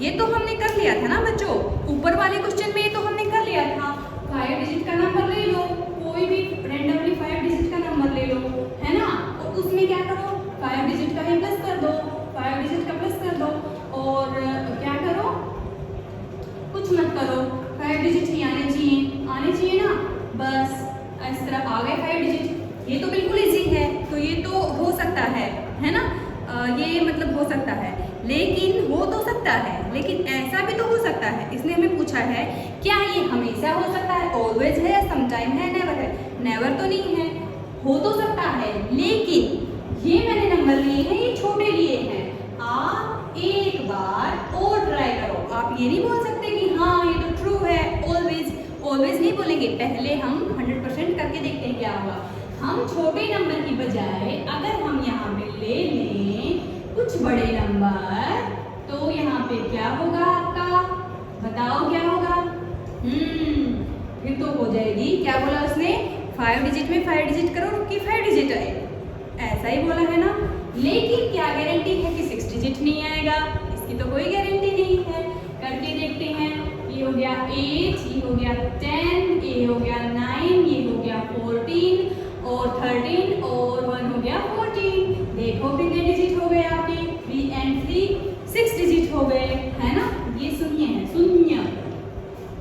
ये तो हमने कर लिया था ना बच्चों, ऊपर वाले क्वेश्चन में तो हमने कर लिया था। 5 डिजिट का नंबर ले लो, कोई भी रेंडमली 5 डिजिट का नंबर ले लो, है ना, और उसमें क्या करो, 5 डिजिट का ही प्लस कर दो, 5 डिजिट का प्लस कर दो, और क्या करो, कुछ मत करो, 5 डिजिट ही आने चाहिए ना, बस इस तरह आ गए 5 डिजिट। ये तो बिल्कुल इजी है, तो ये तो हो सकता है ना, ये मतलब हो सकता है, लेकिन हो तो सकता है, लेकिन ऐसा भी तो हो सकता है। इसने हमें पूछा है क्या ये हमेशा हो सकता है, ऑलवेज है, या समटाइम है, नेवर है? नेवर तो नहीं है, हो तो सकता है, लेकिन ये मैंने नंबर लिए हैं, ये छोटे लिए हैं। आप एक बार और ट्राई करो। आप ये नहीं बोल सकते कि हाँ ये तो ट्रू है, ऑलवेज नहीं बोलेंगे। पहले हम 100% करके देखते हैं क्या होगा। हम छोटे नंबर की बजाय अगर हम यहाँ पे ले लें कुछ बड़े नंबर, तो यहाँ पे क्या होगा आपका, बताओ क्या होगा? फिर तो हो जाएगी, क्या बोला उसने, 5 डिजिट में 5 डिजिट करो कि 5 डिजिट आए, ऐसा ही बोला है ना। लेकिन क्या गारंटी है कि 6 डिजिट नहीं आएगा? इसकी तो कोई गारंटी नहीं है। करके देखते हैं। ये हो गया 8, ये हो गया 10, ये हो गया 9, ये हो गया 14 और 13 और 1 हो गया 14। देखो कितने डिजिट हो गए आपके, 3 and 3 6 डिजिट हो गए, है ना। ये शून्य है,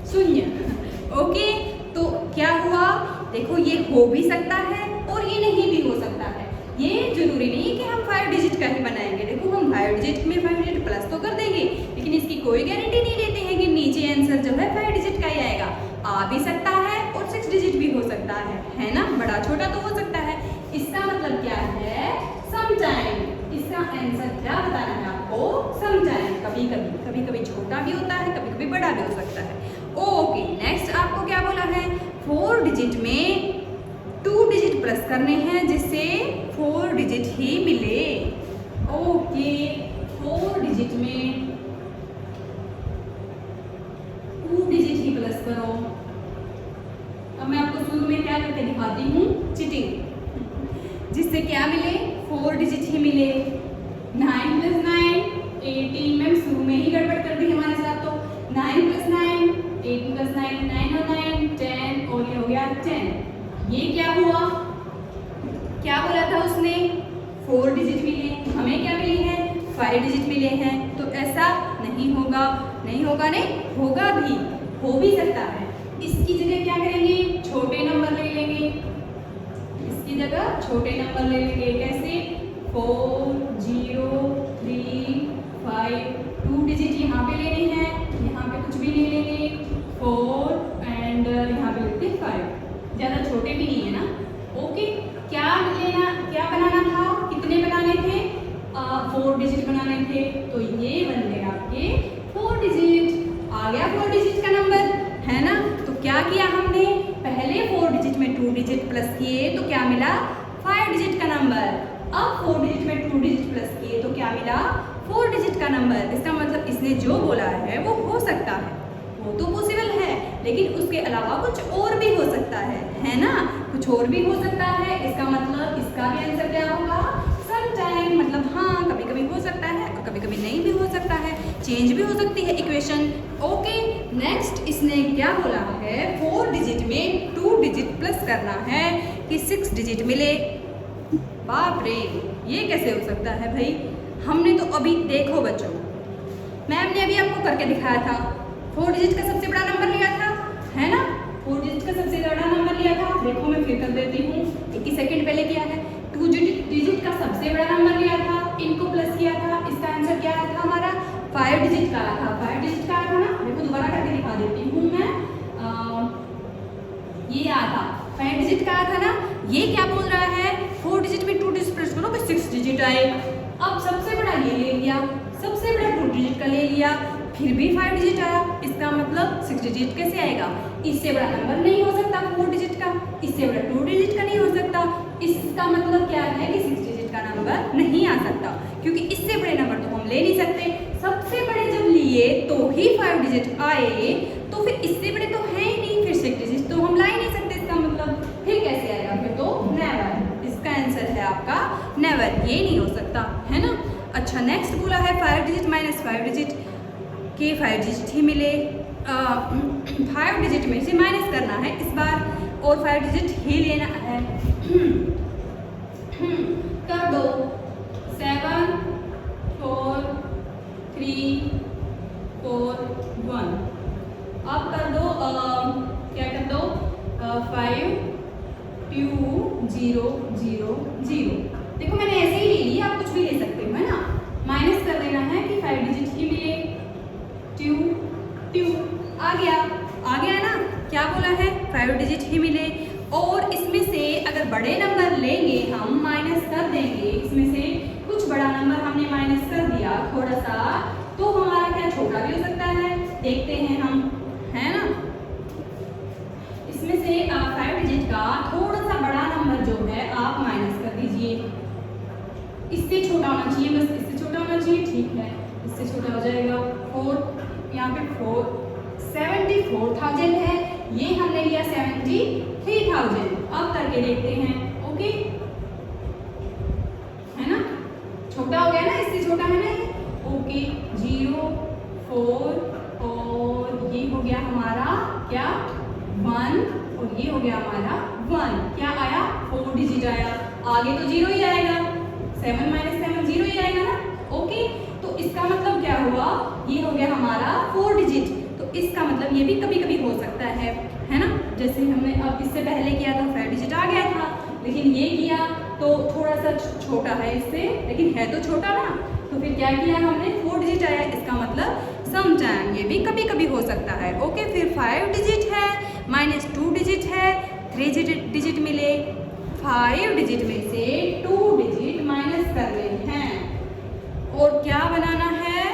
शून्य। ओके, तो क्या हुआ, देखो ये हो भी सकता है और ये नहीं भी हो सकता है। ये जरूरी नहीं कि हम 5 डिजिट का ही बनाएंगे। देखो हम 5 डिजिट में 5 डिजिट प्लस तो कर देंगे, लेकिन इसकी कोई गारंटी नहीं देते हैं कि नीचे आंसर जो है 5 डिजिट का ही आएगा। आ भी सकता है और 6 डिजिट भी हो सकता है ना, बड़ा छोटा तो हो सकता है। इसका मतलब क्या है, समटाइम। इसका आंसर क्या बताना है आपको, समटाइम। कभी कभी छोटा भी होता है, कभी कभी बड़ा भी हो सकता है। ओके, नेक्स्ट आपको क्या बोला है, 4 डिजिट में 2 डिजिट प्लस करने हैं जिससे 4 डिजिट ही मिले। ओके, 4 डिजिट में 2 डिजिट ही प्लस करो। अब मैं आपको शुरू में क्या करके दिखाती हूँ, चीटिंग, जिससे क्या मिले, 4 डिजिट ही मिले। 9 + 9 18, मैम शुरू में ही गड़बड़ कर दी हमारे साथ। तो 9 + 9 18 + 9 9 और 9 10 और ये हो गया 10। ये क्या हुआ, क्या बोला था उसने, 4 डिजिट मिले, हमें क्या मिली है, 5 डिजिट मिले हैं। तो ऐसा नहीं होगा, नहीं होगा भी, हो भी सकता है। इसकी जगह क्या करेंगे, छोटे नंबर ले लेंगे, इसकी जगह छोटे नंबर ले लेंगे। कैसे, 4 0 3 5, 2 डिजिट यहाँ पे लेने हैं, यहाँ पे कुछ भी नहीं लेंगे, 4 एंड यहाँ पे लेते 5, ज़्यादा छोटे भी नहीं है ना। ओके, क्या बनाना था, कितने बनाने थे, 4 डिजिट बनाने थे। तो ये बन गए आपके 4 डिजिट, आ गया 4 डिजिट का नंबर, है ना। तो क्या किया हमने, पहले 4 डिजिट में 2 2 डिजिट प्लस किए तो क्या मिला? 5 डिजिट का नंबर। अब 4 डिजिट में 2 डिजिट प्लस किए तो क्या मिला? 4 डिजिट का नंबर। इसका मतलब इसने जो बोला है वो हो सकता है, वो तो पॉसिबल है, लेकिन उसके अलावा कुछ और भी हो सकता है ना? कुछ और भी हो सकता है। इसका मतलब इसका भी आंसर क्या होगा? समटाइम, मतलब हाँ, कभी कभी हो सकता है और कभी कभी नहीं भी हो सकता है, चेंज भी हो सकती है इक्वेशन। ओके, नेक्स्ट इसने क्या बोला है? 4 डिजिट में 2 डिजिट प्लस करना है कि 6 डिजिट मिले। बाप रे, ये कैसे हो सकता है भाई? हमने तो अभी, देखो बच्चों, मैम ने अभी आपको करके दिखाया था, 4 डिजिट का सबसे बड़ा नंबर लिया था, है ना? 4 डिजिट का सबसे बड़ा नंबर लिया था। देखो मैं फिर कर देती हूँ, 21 सेकंड पहले किया है। 2 डिजिट का सबसे बड़ा नंबर लिया था, इनको प्लस किया था। इसका आंसर क्या था हमारा? 5 डिजिट का था। 5 डिजिट का था ना? देखो दोबारा करके दिखा देती हूँ मैं। ये आया था, 5 डिजिट का था ना? ये क्या बोल रहा है? 4 डिजिट में 2 डिजिट प्लस करो तो 6 डिजिट आए। अब सबसे बड़ा ये ले लिया, सबसे बड़ा 2 डिजिट का ले लिया, फिर भी 5 डिजिट आया। इसका मतलब 6 डिजिट कैसे आएगा? इससे बड़ा नंबर नहीं हो सकता 4 डिजिट का, इससे बड़ा 2 डिजिट का नहीं हो सकता। इसका मतलब क्या है कि 6 डिजिट का नंबर नहीं आ सकता, क्योंकि इससे बड़े नंबर तो हम ले नहीं सकते। सबसे बड़े जब लिए तो ही 5 डिजिट आए, तो फिर इससे बड़े तो है ही नहीं, फिर 6 डिजिट तो हम ला ही नहीं सकते। इसका मतलब फिर कैसे आएगा? फिर तो नेवर। इसका आंसर है आपका नेवर, ये नहीं हो सकता, है ना? अच्छा, नेक्स्ट बोला है 5 डिजिट माइनस 5 डिजिट के 5 डिजिट ही मिले। 5 डिजिट में से माइनस करना है इस बार, और 5 डिजिट ही लेना है। कर दो, 7 4 3 4 1। अब कर दो, क्या कर दो? 5 2 0 0 0। देखो मैंने ऐसे ही ले ली, आप कुछ भी ले सकते हो, है ना? माइनस कर देना है कि 5 डिजिट ही मिले। 2 आ गया ना? क्या बोला है? 5 डिजिट ही मिले। और इसमें से अगर बड़े नंबर लेंगे हम, माइनस कर देंगे, इसमें से कुछ बड़ा नंबर हमने माइनस कर दिया थोड़ा सा, तो हमारा क्या छोटा भी हो सकता है? देखते हैं हम, है ना? इसमें से 5 डिजिट का थोड़ा सा बड़ा नंबर जो है आप माइनस कर दीजिए। इससे छोटा होना चाहिए, बस इससे छोटा होना चाहिए, ठीक है? इससे छोटा हो जाएगा 4, यहाँ पे 74,000 है, ये हमने लिया 73,000। अब करके देखते हैं, ओके, है ना? छोटा हो गया ना, इससे छोटा है ना ये, ओके। 0 4 और ये हो गया हमारा क्या? 1, और ये हो गया हमारा 1। क्या आया? 4 डिजिट आया। आगे तो 0 ही आएगा, 7 माइनस 7 0 ही आएगा ना? ओके, तो इसका मतलब क्या हुआ? ये हो गया हमारा 4 डिजिट। तो इसका मतलब ये भी कभी कभी हो सकता है ना? जैसे हमने अब इससे पहले किया था 5 डिजिट आ गया था, लेकिन ये किया तो थोड़ा सा छोटा है इससे, लेकिन है तो छोटा ना, तो फिर क्या किया हमने? 4 डिजिट आया। इसका मतलब समटाइम ये भी कभी कभी हो सकता है। ओके, फिर 5 डिजिट है माइनस 2 डिजिट है, 3 डिजिट मिले। 5 डिजिट में से 2 डिजिट माइनस कर रहे हैं, और क्या बनाना है?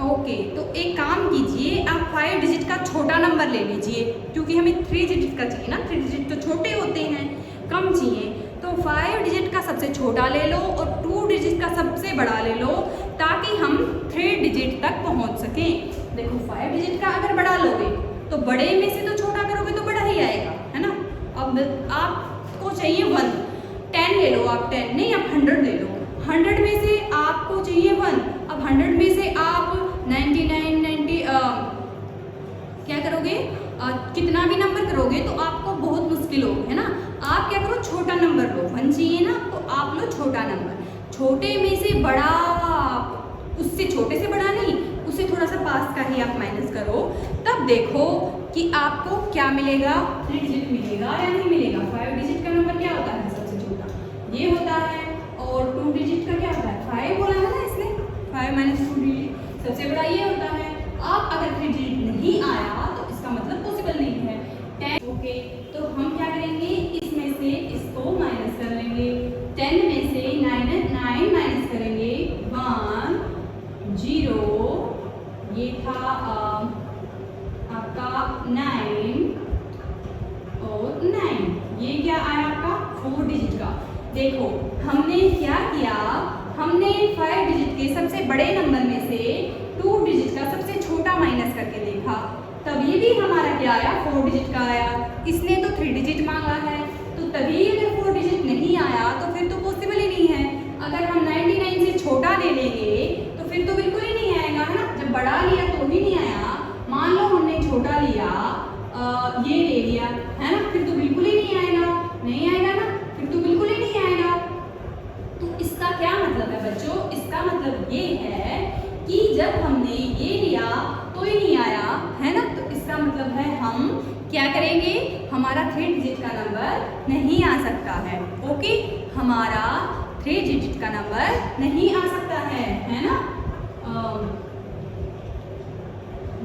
ओके, तो एक काम कीजिए, आप 5 डिजिट का छोटा नंबर ले लीजिए, क्योंकि हमें 3 डिजिट का चाहिए ना। 3 डिजिट तो छोटे होते हैं, कम चाहिए, तो 5 डिजिट का सबसे छोटा ले लो और 2 डिजिट का सबसे बड़ा ले लो, ताकि हम 3 डिजिट तक पहुंच सकें। देखो 5 डिजिट का अगर बड़ा लोगे तो बड़े में से तो छोटा करोगे तो बड़ा ही आएगा, है ना? अब आपको चाहिए 1, 10 ले लो आप, 10 नहीं, आप 100 ले लो। 100 में से आपको चाहिए 1, अब 100 में से आप 99 90 क्या करोगे? कितना भी नंबर करोगे तो आपको बहुत मुश्किल हो, है ना? आप क्या करो? छोटा नंबर लो, 1 चाहिए ना, तो आप लो छोटा नंबर। छोटे में से बड़ा, उससे छोटे से बड़ा नहीं, उससे थोड़ा सा पास का ही आप माइनस करो, तब देखो कि आपको क्या मिलेगा? 3 डिजिट मिलेगा या नहीं मिलेगा? 5 डिजिट का नंबर क्या होता है? सबसे छोटा ये होता है, और 2 डिजिट का क्या होता है? 5 बोला है ना इसने, 5 माइनस 2 डिजिट सबसे बड़ा ये होता है। आप अगर 3 डिजिट नहीं आया तो इसका मतलब पॉसिबल नहीं है। 10, ओके, तो हम क्या करेंगे? इसमें से इसको माइनस कर लेंगे। 10 में से 9 माइनस करेंगे, 1 0, ये था आपका 9, देखो हमने क्या किया, हमने 5 डिजिट के सबसे बड़े नंबर में से 2 डिजिट का सबसे छोटा माइनस करके देखा, तभी भी हमारा क्या आया, 4 डिजिट का आया। इसने तो 3 डिजिट मांगा है, तो तभी अगर 4 डिजिट नहीं आया तो फिर तो पॉसिबल ही नहीं है। अगर हम 99 से छोटा ले लेंगे तो फिर तो बिल्कुल ही नहीं आएगा, है ना। जब बड़ा लिया तो भी नहीं आया, मान लो हमने छोटा लिया, ये ले लिया, है ना, फिर तो बिल्कुल ही नहीं आएगा, नहीं आएगा ना, फिर तो बिल्कुल ही नहीं आएगा। तो इसका क्या मतलब है बच्चों, इसका मतलब ये है कि जब हमने ये लिया तो ही नहीं आया, है ना, तो इसका मतलब है हम क्या करेंगे, हमारा 3 डिजिट का नंबर नहीं आ सकता है। ओके, हमारा 3 डिजिट का नंबर नहीं आ सकता है ना।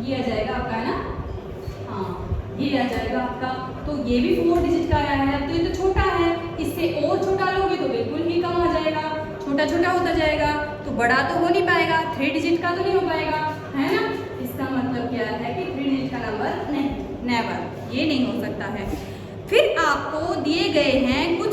ये आ जाएगा आपका, है ना, हाँ ये आ जाएगा आपका। तो ये भी 4 डिजिट का आया है, तो ये तो छोटा है, इससे और छोटा लोगे तो बिल्कुल ही कम आ जाएगा, छोटा छोटा होता जाएगा, तो बड़ा तो हो नहीं पाएगा, 3 डिजिट का तो नहीं हो पाएगा, है ना। इसका मतलब क्या है कि 3 डिजिट का नंबर नहीं, नेवर, ये नहीं हो सकता है। फिर आपको दिए गए हैं कुछ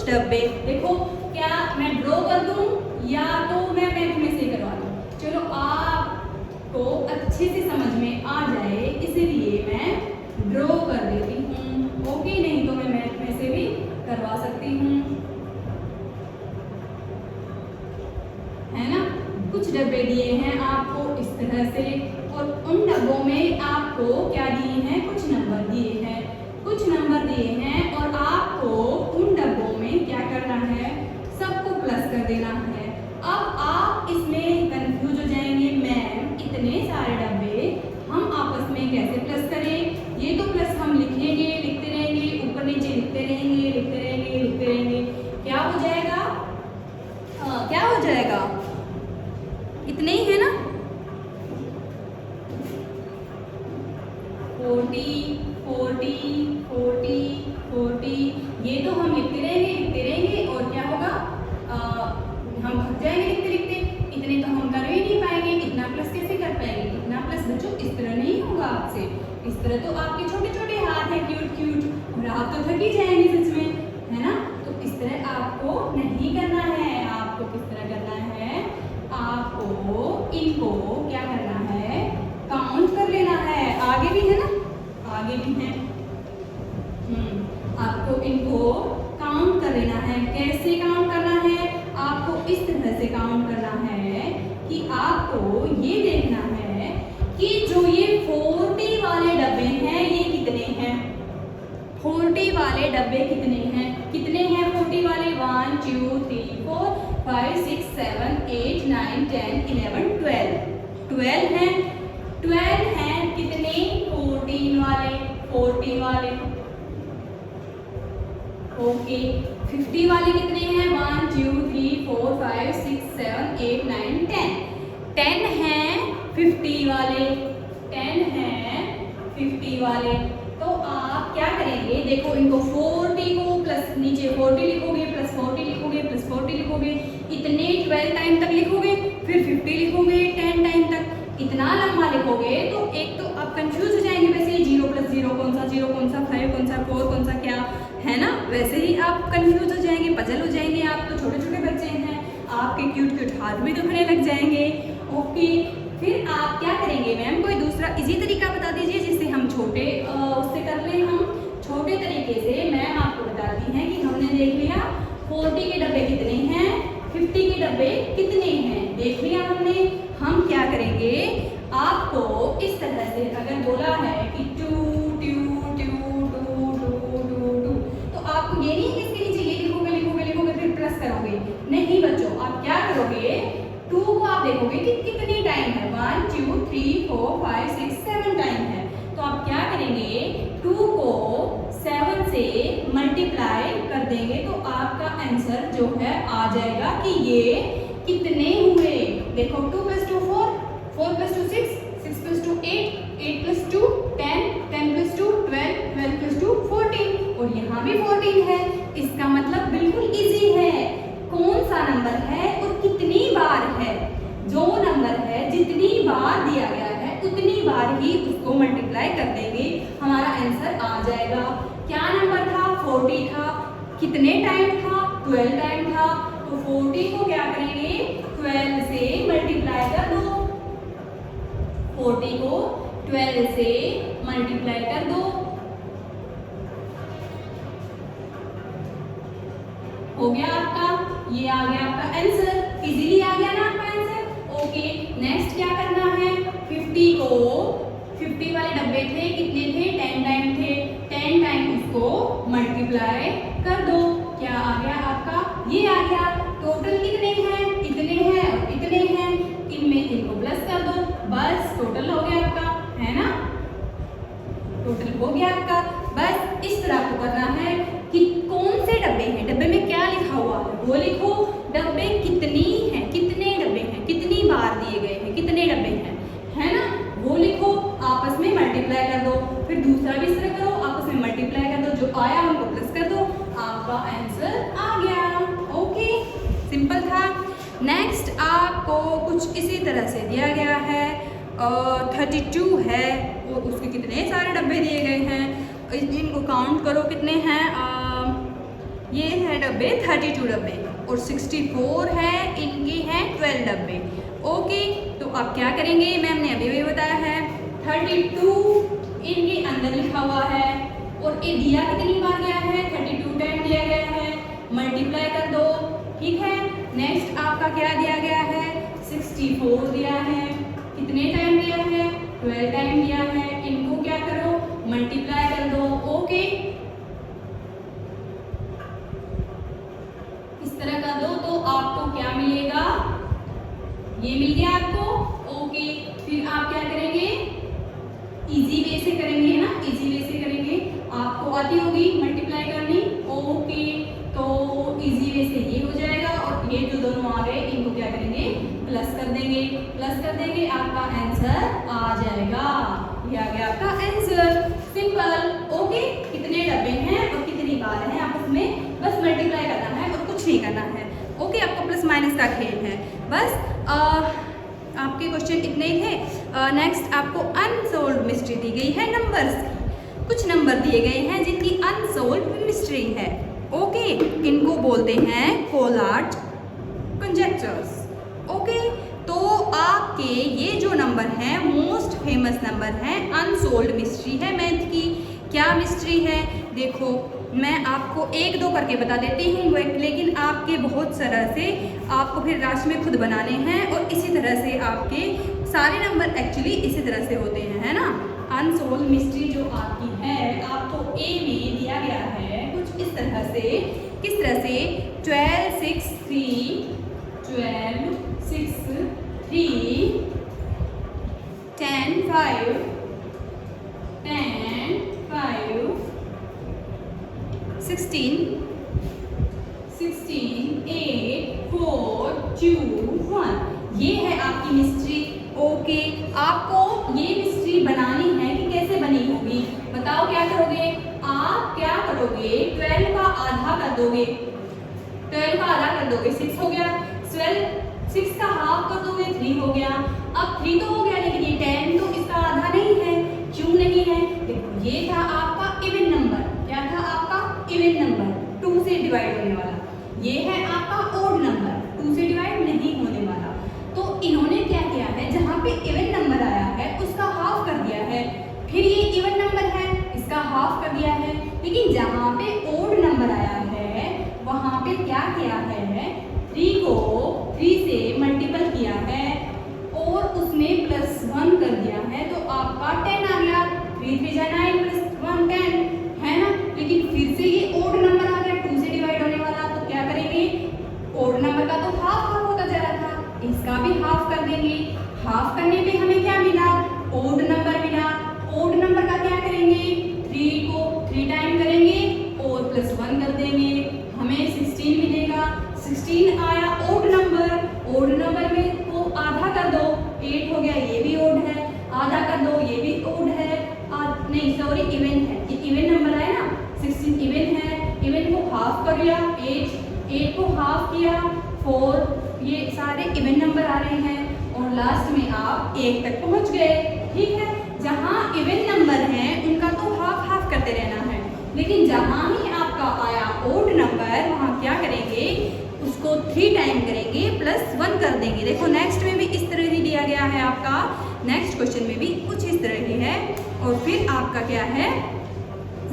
डब्बे, देखो क्या मैं ड्रॉ कर दूं या तो मैं मैथ में से करवा दूं, चलो आपको अच्छे से समझ में आ जाए इसलिए मैं ड्रॉ कर देती हूँ। ओके, नहीं तो मैं मैथ में से भी करवा सकती हूँ, है ना। कुछ डब्बे दिए हैं आपको इस तरह से, और उन डब्बों में आपको क्या दिए हैं, कुछ नंबर दिए हैं, और आपको उन डब्बों में क्या करना है, सबको प्लस कर देना है। अब आप इसमें कंफ्यूज हो जाएंगे, मैम इतने सारे डब्बे हम आपस में कैसे प्लस करें, ये तो प्लस हम लिखेंगे, लिखते रहेंगे, ऊपर नीचे लिखते रहेंगे, क्या हो जाएगा, इतने ही है ना, 40, ये तो हम लिखते रहेंगे और क्या होगा, हम थक जाएंगे लिखते, इतने तो हम कर ही नहीं पाएंगे, इतना प्लस कैसे कर पाएंगे, इतना प्लस बच्चों इस तरह नहीं होगा आपसे, इस तरह तो आपके छोटे छोटे हाथ हैं क्यूट, और आप तो थक ही जाएंगे सच में, है ना। तो इस तरह आपको नहीं करना है, आपको किस तरह करना है, आपको इनको क्या करना है, काउंट कर लेना है, आगे भी है ना, आगे भी है, आपको इनको काउंट कर लेना है। कैसे काउंट करना है, आपको इस तरह से काउंट करना है कि आपको ये देखना है कि जो ये 40 वाले डब्बे हैं ये कितने हैं, 40 वाले डब्बे कितने हैं 40 वाले, 1 2 3 4 5 6 7 8 9 10 11 12 हैं, 12 हैं कितने, 40 वाले, ओके। 50 वाले कितने हैं, 1 2 3 4 5 6 7 8 9 10 हैं 50 वाले, 10 हैं 50 वाले। तो आप क्या करेंगे, देखो इनको 40 को प्लस नीचे 40 लिखोगे, प्लस 40 लिखोगे, प्लस 40 लिखोगे, इतने 12 टाइम तक लिखोगे, फिर 50 लिखोगे 10 टाइम तक, इतना लंबा लिखोगे तो एक तो आप कंफ्यूज हो जाएंगे, वैसे ही 0 + 0 कौन सा, 0 कौन सा, 5 कौन सा, 4 कौन सा, क्या है ना, वैसे ही आप कंफ्यूज हो जाएंगे, पजल हो जाएंगे। आप तो छोटे छोटे बच्चे हैं, आपके क्यूट हाथ भी दुखने लग जाएंगे। ओके, फिर आप क्या करेंगे, मैम कोई दूसरा इजी तरीका बता दीजिए जिससे हम छोटे उससे कर लें। हम छोटे तरीके से मैम आपको बताती हैं कि हमने देख लिया 40 के डब्बे कितने हैं, 50 के डब्बे कितने हैं, देख लिया हमने। हम क्या करेंगे, आपको इस तरह से अगर बोला है कि 2 2 2 2 2 2 2, तो आपको ये नहीं है कि इसके नीचे ये लिखोगे फिर प्लस करोगे, नहीं बच्चों, आप क्या करोगे, 2 को आप देखोगे कि कितनी टाइम है, 1 2 3 4 5 6 7 टाइम है, तो आप क्या करेंगे, 2 को 7 से मल्टीप्लाई कर देंगे तो आपका आंसर जो है आ जाएगा कि ये कितने हुए। देखो 2 + 2 4, 4 + 2 6, 6 + 2 8, 8 + 2 10, 10 + 2 12, 12 + 2 14, और यहाँ भी 14 है। इसका मतलब बिल्कुल इजी है, कौन सा नंबर है और कितनी बार है, जो नंबर है जितनी बार दिया गया है उतनी बार ही उसको मल्टीप्लाई कर देंगे, हमारा आंसर आ जाएगा। क्या नंबर था, 40 था, कितने टाइम था, 12 टाइम था। तो 40 को क्या करेंगे, 12 से मल्टीप्लाई कर दो। 40 को 12 से मल्टीप्लाई कर दो, हो गया आपका, ये आ गया आपका आंसर। इजीली आ गया ना आपका आंसर। ओके, नेक्स्ट क्या करना है, 50 को 50 वाले डब्बे थे, कितने थे, 10 टाइम थे, 10 टाइम उसको मल्टीप्लाई कर दो। क्या आ गया आपका, ये आ गया। टोटल कितने हैं, इतने हैं और इतने हैं, इनमें इनको प्लस कर दो, बस टोटल हो गया आपका, है ना, टोटल हो गया आपका। बस इस तरह को करना है कि कौन से डब्बे हैं, डब्बे में क्या लिखा हुआ है वो लिखो, डब्बे कितनी हैं, कितने डब्बे हैं, कितनी बार दिए गए हैं, कितने डब्बे हैं, है ना, वो लिखो, आपस में मल्टीप्लाई कर दो। फिर दूसरा भी इस तरह करो, आपस में मल्टीप्लाई कर दो, जो आया उनको प्लस कर दो, आपका आंसर आ गया। ओके, सिंपल था। नेक्स्ट आपको कुछ इसी तरह से दिया गया है, 32 है और उसके कितने सारे डब्बे दिए गए हैं, इनको काउंट करो कितने हैं, ये है डब्बे 32 डब्बे और 64 है, इनके हैं 12 डब्बे। ओके, तो आप क्या करेंगे, मैम ने अभी भी बताया है, 32 इनके अंदर लिखा हुआ है और ये दिया कितनी बार गया है, 32 टाइम दिया गया है, मल्टीप्लाई कर दो, ठीक है। नेक्स्ट आपका क्या दिया गया है, 64 दिया है, कितने टाइम दिया है, 12 टाइम दिया है, इनको क्या करो, मल्टीप्लाई कर दो। ओके, इस तरह कर दो तो आपको क्या मिलेगा, ये मिल गया आपको। ओके, फिर आप क्या करेंगे, इजी वे से करेंगे, है ना, इजी वे से करेंगे, आपको आती होगी मल्टीप्लाई करनी। ओके, तो इजी वे से ये हो जाएगा और ये जो दोनों आ गए इनको क्या करेंगे, प्लस कर देंगे, प्लस कर देंगे, आपका आंसर आ जाएगा। ये आ गया आपका आंसर, सिंपल। ओके, कितने डब्बे हैं और कितनी बार हैं, आपस में बस मल्टीप्लाई करना है और कुछ नहीं करना है। ओके, आपको प्लस माइनस का खेल है बस। आपके क्वेश्चन इतने ही थे। नेक्स्ट आपको अनसोल्व्ड मिस्ट्री दी गई है नंबर्स की, कुछ नंबर दिए गए हैं जिनकी अनसोल्व्ड मिस्ट्री है। ओके, इनको बोलते हैं कोलाट कंजेक्चर्स। ओके, तो आपके ये जो नंबर हैं मोस्ट फेमस नंबर हैं, अनसोल्व्ड मिस्ट्री है मैथ की। क्या मिस्ट्री है, देखो मैं आपको एक दो करके बता देती हूँ, लेकिन आपके बहुत तरह से आपको फिर लास्ट में खुद बनाने हैं और इसी तरह से आपके सारे नंबर एक्चुअली इसी तरह से होते हैं, है ना। अनसोल्व्ड मिस्ट्री जो आपकी है, आपको ए में दिया गया है कुछ इस तरह से, किस तरह से, 12 6 3 12 6 3 10 5 10 5 16 8 4 2 1, ये है आपकी मिस्ट्री। ओके, आपको ये मिस्ट्री बनानी है कि कैसे बनी होगी, बताओ क्या करोगे, आप क्या करोगे, 12 का आधा कर दोगे, 12 का आधा कर दोगे, 6 हो गया, 6 का हाफ कर दोगे, 3 हो गया। अब 3 तो हो गया, लेकिन ये 10 तो इसका आधा नहीं है, क्यों नहीं है, देखो ये था आपका इवन नंबर, क्या था आपका इवन नंबर, 2 से डिवाइड होने वाला, ये है आपका ओड नंबर, 2 से डिवाइड नहीं होने वाला। तो इन्होंने क्या किया है, जहाँ पे इवन नंबर आया है उसका हाफ कर दिया है, फिर ये इवन नंबर है इसका हाफ कर दिया है, लेकिन जहाँ पे ओड नंबर आया है वहाँ पे क्या किया है, 3 को 3 से मल्टीपल किया है और उसमें +1 कर दिया है, तो आपका 10 आ गया, 3 3 जा 9 + 1 10, है ना। लेकिन फिर से ये ओड नंबर आ गया, 2 से डिवाइड होने वाला, तो क्या करेंगे, ओड नंबर का तो हाफ हाफ होता जा रहा था, इसका भी हाफ कर देंगे। हाफ करने पे हमें क्या मिला, ओड नंबर मिला। ओड नंबर का क्या करेंगे, 3 को 3 टाइम करेंगे और +1 कर देंगे, हमें 16 मिलेगा। 16 आया ओड नंबर, ओड नंबर में को आधा कर दो, 8 हो गया, ये भी ओड है, आधा कर दो, ये भी ओड है, नहीं सॉरी इवन है, ये इवन नंबर है ना, 16 इवन है, इवन को हाफ कर लिया, 8 को हाफ किया, 4, ये सारे इवन नंबर आ रहे हैं और लास्ट में आप 1 तक पहुंच गए, ठीक है। जहां इवन नंबर हैं उनका तो हाफ हाफ करते रहना है, लेकिन जहां ही आपका आपका आया ओड नंबर, वहाँ क्या करेंगे, उसको 3 टाइम करेंगे प्लस 1 कर देंगे। देखो नेक्स्ट में भी इस तरह ही दिया गया है आपका, नेक्स्ट क्वेश्चन में भी कुछ इस तरह ही है। और फिर आपका क्या है,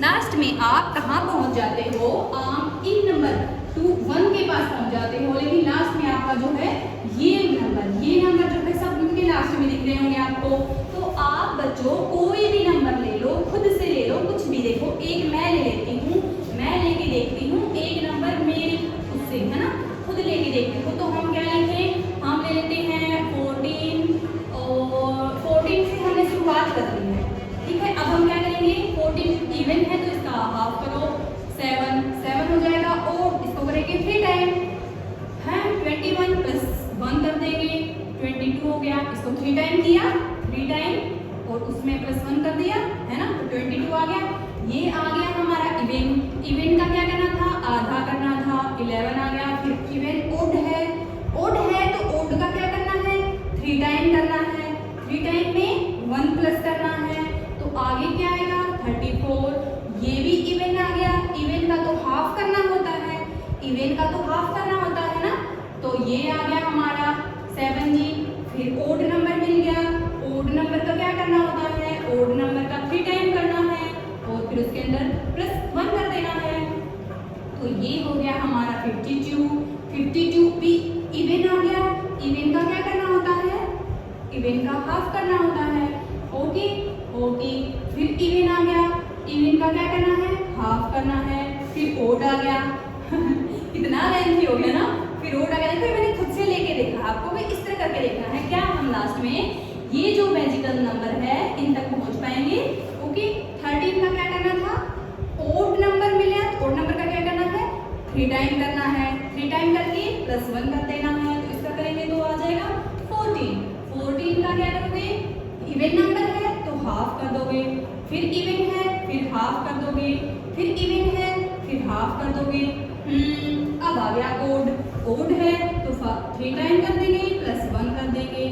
लास्ट में आप कहाँ पहुँच जाते हो, आप इन नंबर 2 1 के पास पहुँच जाते हो, लेकिन लास्ट में आपका जो है ये नंबर जो है सब उनके लास्ट में दिख रहे होंगे आपको। तो आप बच्चों कोई भी नंबर ले लो, खुद से ले लो, कुछ भी। देखो एक मैं ले लेती हूँ, मैं लेके देखती हूँ एक नंबर मेरे उससे, है ना, खुद लेके देखती हूँ। तो हम क्या लिखें, हम ले लेते हैं 14 और 14 से हमने शुरुआत कर दी है, ठीक है। अब हम क्या करेंगे, 14 इवन है तो इसका हाफ करो, 7 हो जाएगा और इसको करेंगे 3 टाइम है, 21 प्लस 1 कर देंगे, 22 हो गया, इसको 3 टाइम किया, 3 टाइम और उसमें प्लस 1 कर दिया, है ना, तो 22 आ गया। ये आ गया हमारा इवन का क्या करना था, आधा करना था, 11 आ गया। फिर इवन ओड है तो ओड का क्या करना है, 3 टाइम करना है, 3 टाइम में 1 प्लस करना है, तो आगे क्या आएगा 34। ये भी इवन आ गया, इवन का तो हाफ करना होता है, इवन का तो हाफ करना होता है ना, तो ये आ गया हमारा 7 जी। फिर ओड नंबर मिल गया, ओड नंबर का क्या करना होता है, ओड नंबर का 3 टाइम करना है और फिर उसके अंदर प्लस 1 कर देना है, तो ये हो गया हमारा 52 भी इवन आ गया, इवन का क्या करना होता है, इवन का हाफ करना होता है, ओके। फिर इवन आ गया, इवन का क्या करना है, हाफ करना है। फिर ओड आ गया कितना लेंथी हो गया ना, फिर ओड आ गया। देखो मैंने खुद से लेके देखा, आपको भी इस तरह करके देखना है, क्या हम लास्ट में ये जो मैजिकल नंबर है इन तक पहुंच पाएंगे, ओके। 13 का क्या करना था, ओड नंबर मिला तो ओड नंबर का क्या करना है, 3 टाइम करना है, 3 टाइम करके प्लस 1 कर देना है, तो इसका करेंगे तो आ जाएगा 14 का क्या करोगे, इवन नंबर है तो हाफ कर दोगे, फिर इवन है फिर हाफ कर दोगे, फिर इवन है फिर हाफ कर दोगे। अब आ गया ओड है तो 3 टाइम कर देंगे प्लस 1 कर देंगे,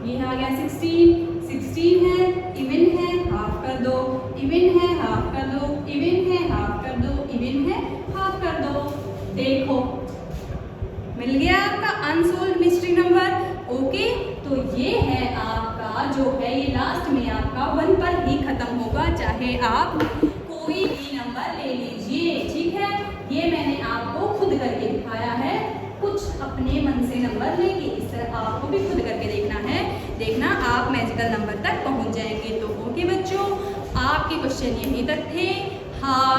ये आ गया 16 है, इवन है हाफ कर दो, इवन है हाफ कर दो, इवन है हाफ कर दो, इवन है हाफ कर दो। देखो मिल गया आपका अनसोल्ड मिस्ट्री नंबर, ओके। तो ये है आपका जो है, ये लास्ट में आपका 1 पर ही खत्म होगा, चाहे आप कोई भी नंबर ले लीजिए, ठीक है। ये मैंने आपको खुद करके दिखाया है, कुछ अपने मन से नंबर लेके इस तरह आपको भी खुद करके देखना है, देखना आप मैजिकल नंबर तक पहुंच जाएंगे। तो ओके बच्चों, आपके क्वेश्चन यहीं तक थे। हाँ,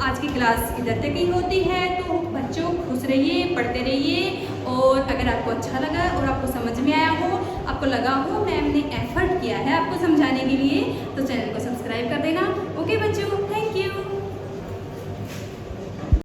आज की क्लास इधर तक ही होती है, तो बच्चों खुश रहिए, पढ़ते रहिए, और अगर आपको अच्छा लगा और आपको समझ में आया हो, आपको लगा हो मैम ने एफर्ट किया है आपको समझाने के लिए, तो चैनल को सब्सक्राइब कर देना।